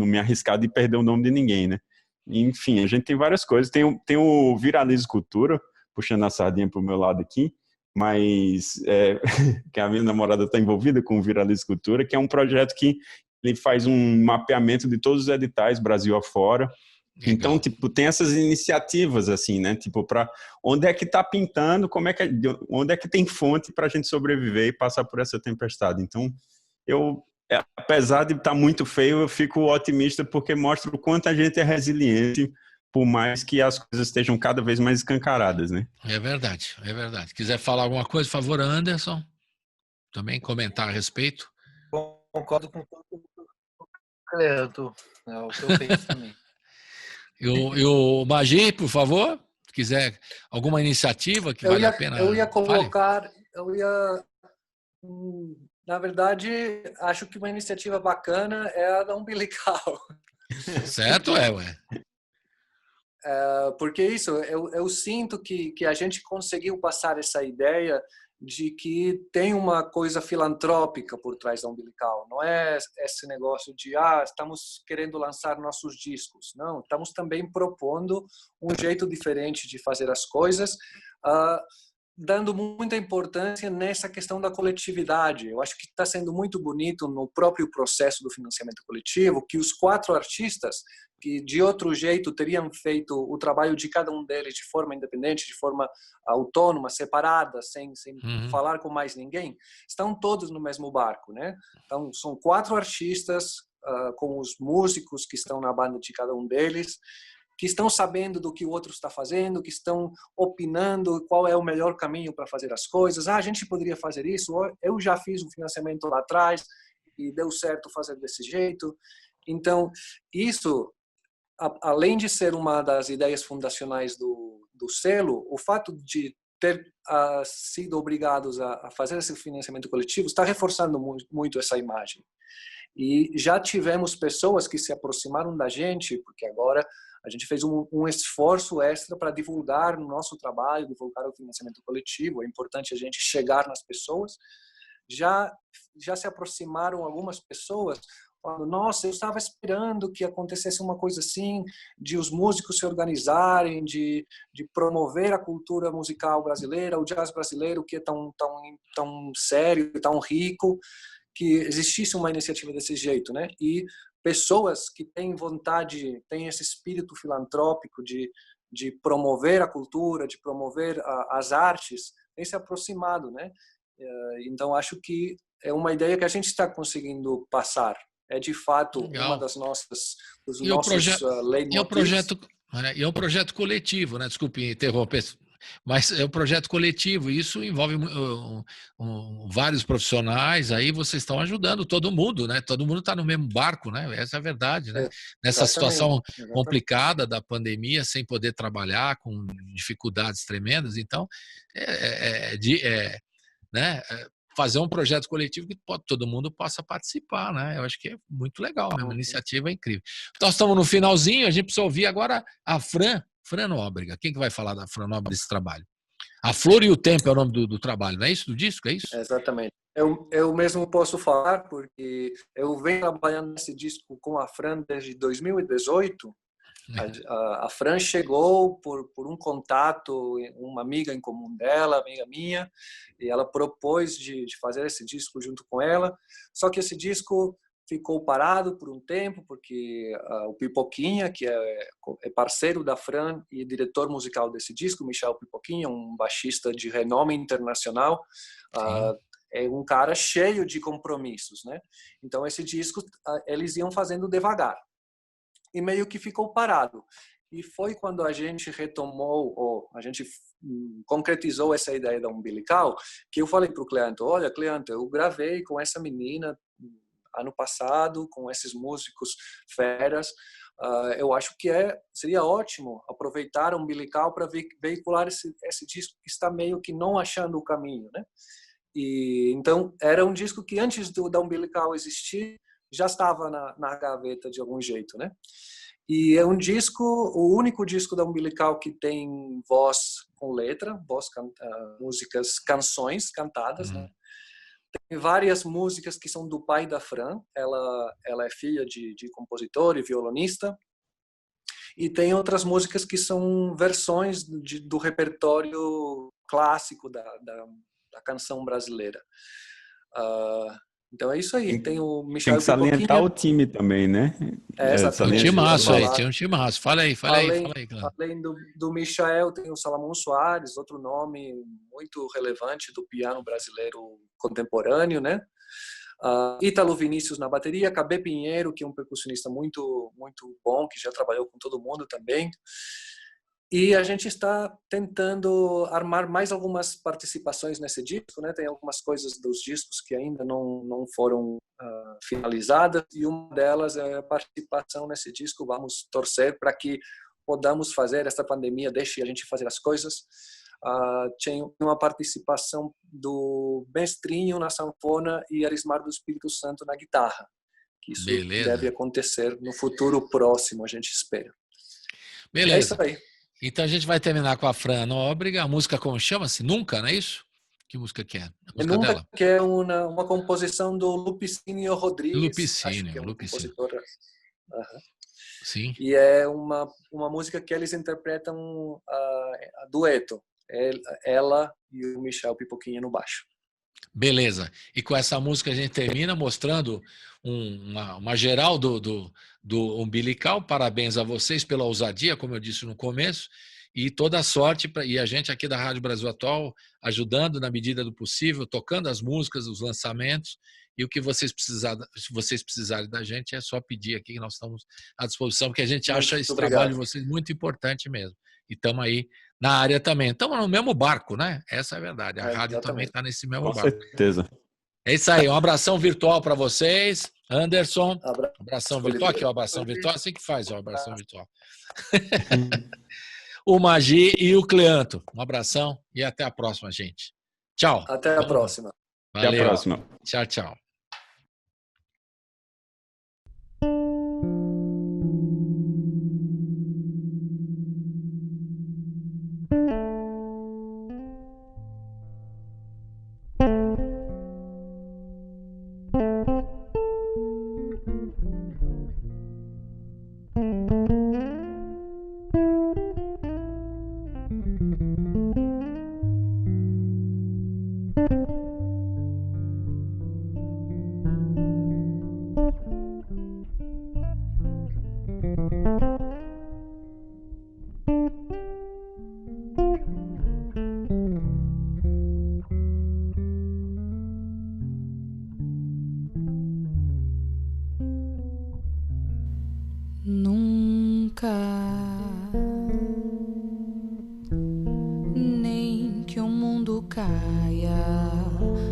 me arriscar de perder o nome de ninguém, né? Enfim, a gente tem várias coisas. Tem o Viralize Cultura, puxando a sardinha pro meu lado aqui, mas que a minha namorada está envolvida com o Viralize Cultura, que é um projeto que ele faz um mapeamento de todos os editais Brasil afora. Legal. Então, tipo, tem essas iniciativas, assim, né? Tipo, para onde é que está pintando, onde é que tem fonte para a gente sobreviver e passar por essa tempestade. Então, apesar de estar muito feio, eu fico otimista porque mostra o quanto a gente é resiliente, por mais que as coisas estejam cada vez mais escancaradas, né? É verdade, é verdade. Quiser falar alguma coisa, por favor, Anderson, também comentar a respeito. Concordo com tudo é o que eu penso também. E o Magi, por favor, se quiser alguma iniciativa que vale a pena. Eu ia colocar, na verdade, acho que uma iniciativa bacana é a da Umbilical. Certo, ué. Porque isso, eu sinto que a gente conseguiu passar essa ideia de que tem uma coisa filantrópica por trás da Umbilical. Não é esse negócio de, estamos querendo lançar nossos discos. Não, estamos também propondo um jeito diferente de fazer as coisas, dando muita importância nessa questão da coletividade. Eu acho que está sendo muito bonito no próprio processo do financiamento coletivo que os 4 artistas que de outro jeito teriam feito o trabalho de cada um deles de forma independente, de forma autônoma, separada, sem falar com mais ninguém, estão todos no mesmo barco, né? Então, são 4 artistas com os músicos que estão na banda de cada um deles, que estão sabendo do que o outro está fazendo, que estão opinando qual é o melhor caminho para fazer as coisas. A gente poderia fazer isso, eu já fiz um financiamento lá atrás e deu certo fazer desse jeito. Então, isso, além de ser uma das ideias fundacionais do selo, o fato de ter sido obrigados a fazer esse financiamento coletivo está reforçando muito essa imagem. E já tivemos pessoas que se aproximaram da gente, porque agora a gente fez um esforço extra para divulgar o nosso trabalho, divulgar o financiamento coletivo. É importante a gente chegar nas pessoas. Já se aproximaram algumas pessoas falando, nossa, eu estava esperando que acontecesse uma coisa assim, de os músicos se organizarem, de promover a cultura musical brasileira, o jazz brasileiro, que é tão sério, tão rico, que existisse uma iniciativa desse jeito, né? E pessoas que têm vontade, têm esse espírito filantrópico de promover a cultura, de promover as artes, têm se aproximado, né? Então, acho que é uma ideia que a gente está conseguindo passar. É, de fato, uma das nossas leitmotivs. E é um projeto coletivo, né? Desculpe interromper, mas é um projeto coletivo, e isso envolve vários profissionais, aí vocês estão ajudando todo mundo, né? Todo mundo está no mesmo barco, né? Essa é a verdade, né? Nessa situação complicada da pandemia, sem poder trabalhar, com dificuldades tremendas, então, né? Fazer um projeto coletivo que todo mundo possa participar, né? Eu acho que é muito legal, né? Uma iniciativa incrível. Nós estamos no finalzinho, a gente precisa ouvir agora a Fran Nóbrega. Quem que vai falar da Fran Nóbrega desse trabalho? A Flor e o Tempo é o nome do trabalho, não é isso? Do disco, é isso? Exatamente. Eu mesmo posso falar, porque eu venho trabalhando nesse disco com a Fran desde 2018, A Fran chegou por um contato, uma amiga em comum dela, amiga minha, e ela propôs de fazer esse disco junto com ela. Só que esse disco ficou parado por um tempo, porque o Pipoquinha, que é parceiro da Fran e diretor musical desse disco, Michel Pipoquinha, um baixista de renome internacional, é um cara cheio de compromissos, né? Então esse disco eles iam fazendo devagar e meio que ficou parado. E foi quando a gente retomou, ou a gente concretizou essa ideia da Umbilical, que eu falei para o Cleanto: olha, Cleanto, eu gravei com essa menina ano passado, com esses músicos feras, eu acho que seria ótimo aproveitar a Umbilical para veicular esse disco que está meio que não achando o caminho, né? E então era um disco que antes da Umbilical existir já estava na gaveta de algum jeito, né? E é um disco, o único disco da Umbilical que tem voz com letra, músicas, canções cantadas, né? Tem várias músicas que são do pai da Fran, ela é filha de compositor e violonista, e tem outras músicas que são versões do repertório clássico da canção brasileira. Então é isso aí. Tem o Michel Tem que salientar o time também, né? Exatamente. Tem um timaço aí, tem um timaço. Fala aí, claro. Além do Michel, tem o Salamão Soares, outro nome muito relevante do piano brasileiro contemporâneo, né? Ítalo Vinícius na bateria, Cabé Pinheiro, que é um percussionista muito, muito bom, que já trabalhou com todo mundo também. E a gente está tentando armar mais algumas participações nesse disco, né? Tem algumas coisas dos discos que ainda não foram finalizadas, e uma delas é a participação nesse disco. Vamos torcer para que podamos fazer, esta pandemia deixe a gente fazer as coisas. Tem uma participação do Mestrinho na sanfona e Arismar do Espírito Santo na guitarra, que isso deve acontecer no futuro próximo, a gente espera. Beleza. É isso aí. Então a gente vai terminar com a Fran Nóbrega. A música como chama-se? Nunca, não é isso? Que música que é? A música Nunca, dela? que é uma composição do Lupicínio Rodrigues. Lupicínio. Compositor. Sim. E é uma música que eles interpretam a dueto. Ela e o Michel Pipoquinha no baixo. Beleza. E com essa música a gente termina mostrando uma geral do Umbilical. Parabéns a vocês pela ousadia, como eu disse no começo, e toda a sorte. E a gente aqui da Rádio Brasil Atual ajudando na medida do possível, tocando as músicas, os lançamentos. E o que vocês precisarem da gente é só pedir aqui, que nós estamos à disposição, porque a gente acha esse trabalho de vocês muito importante mesmo. E estamos aí na área também. Estamos no mesmo barco, né? Essa é a verdade. A rádio também está nesse mesmo barco. Com certeza. É isso aí. Um abração virtual para vocês. Anderson. Abração virtual. Aqui, o abração virtual. Assim que faz, o abração virtual. O Magi e o Cleanto. Um abração e até a próxima, gente. Tchau. Até a próxima. Valeu. Até a próxima. Tchau, tchau. Nunca, nem que o mundo caia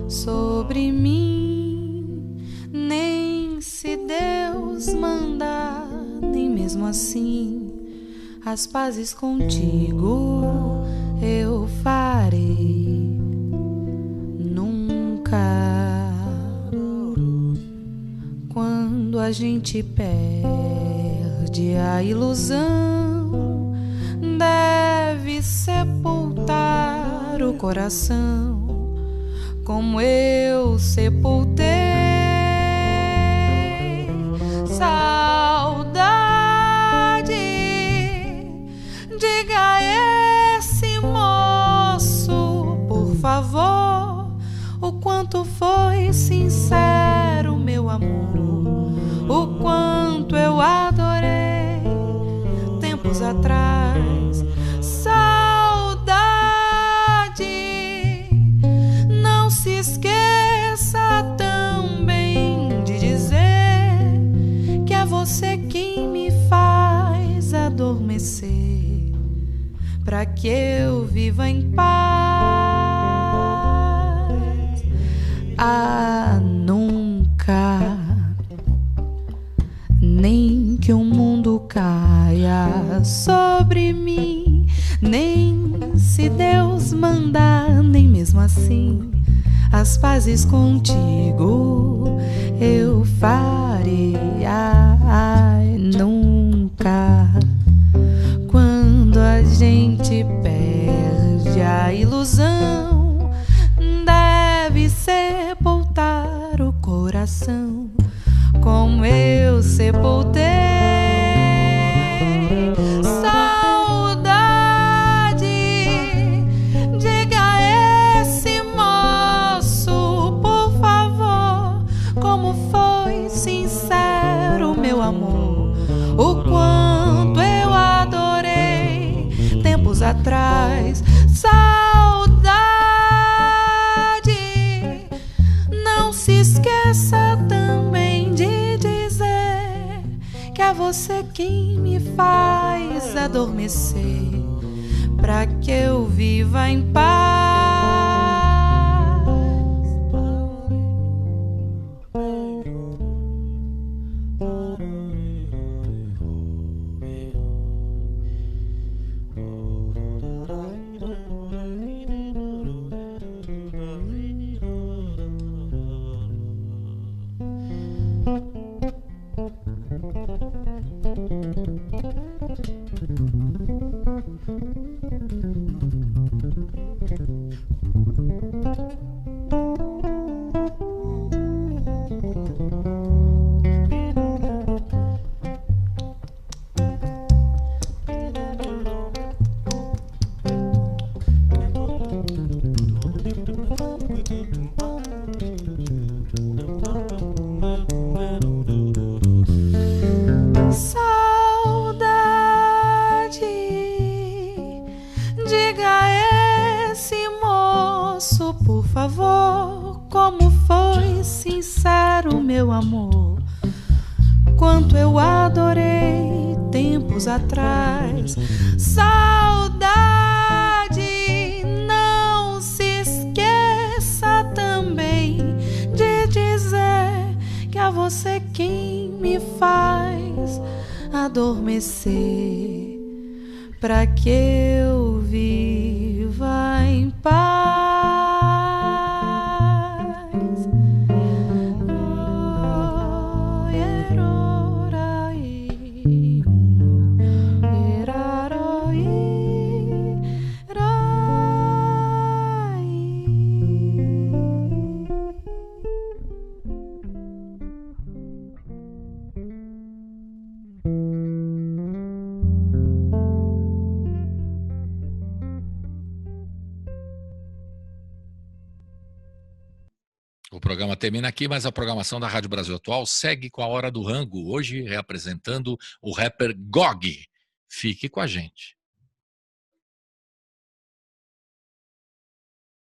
sobre mim, nem se Deus mandar, nem mesmo assim as pazes contigo eu farei. Nunca, quando a gente perde a ilusão, deve sepultar o coração, como eu sepultei. Saudade atrás. Saudade, não se esqueça também de dizer que é você quem me faz adormecer, pra que eu viva em paz. Ah, nunca, nem que o mundo caia sobre mim, nem se Deus mandar, nem mesmo assim as pazes contigo eu farei. Ai, nunca, quando a gente perde a ilusão, deve sepultar o coração como eu sepultei. Saudade, diga a esse moço, por favor, como foi sincero meu amor, o quanto eu adorei tempos atrás. Saudade, não se esqueça também de dizer que é você quem me faz adormecer, pra que eu viva em paz. Como foi sincero meu amor, quanto eu adorei tempos atrás. Saudade, não se esqueça também de dizer que é você quem me faz adormecer, pra que eu viva em paz. O programa termina aqui, mas a programação da Rádio Brasil Atual segue com a Hora do Rango, hoje reapresentando o rapper Gog. Fique com a gente.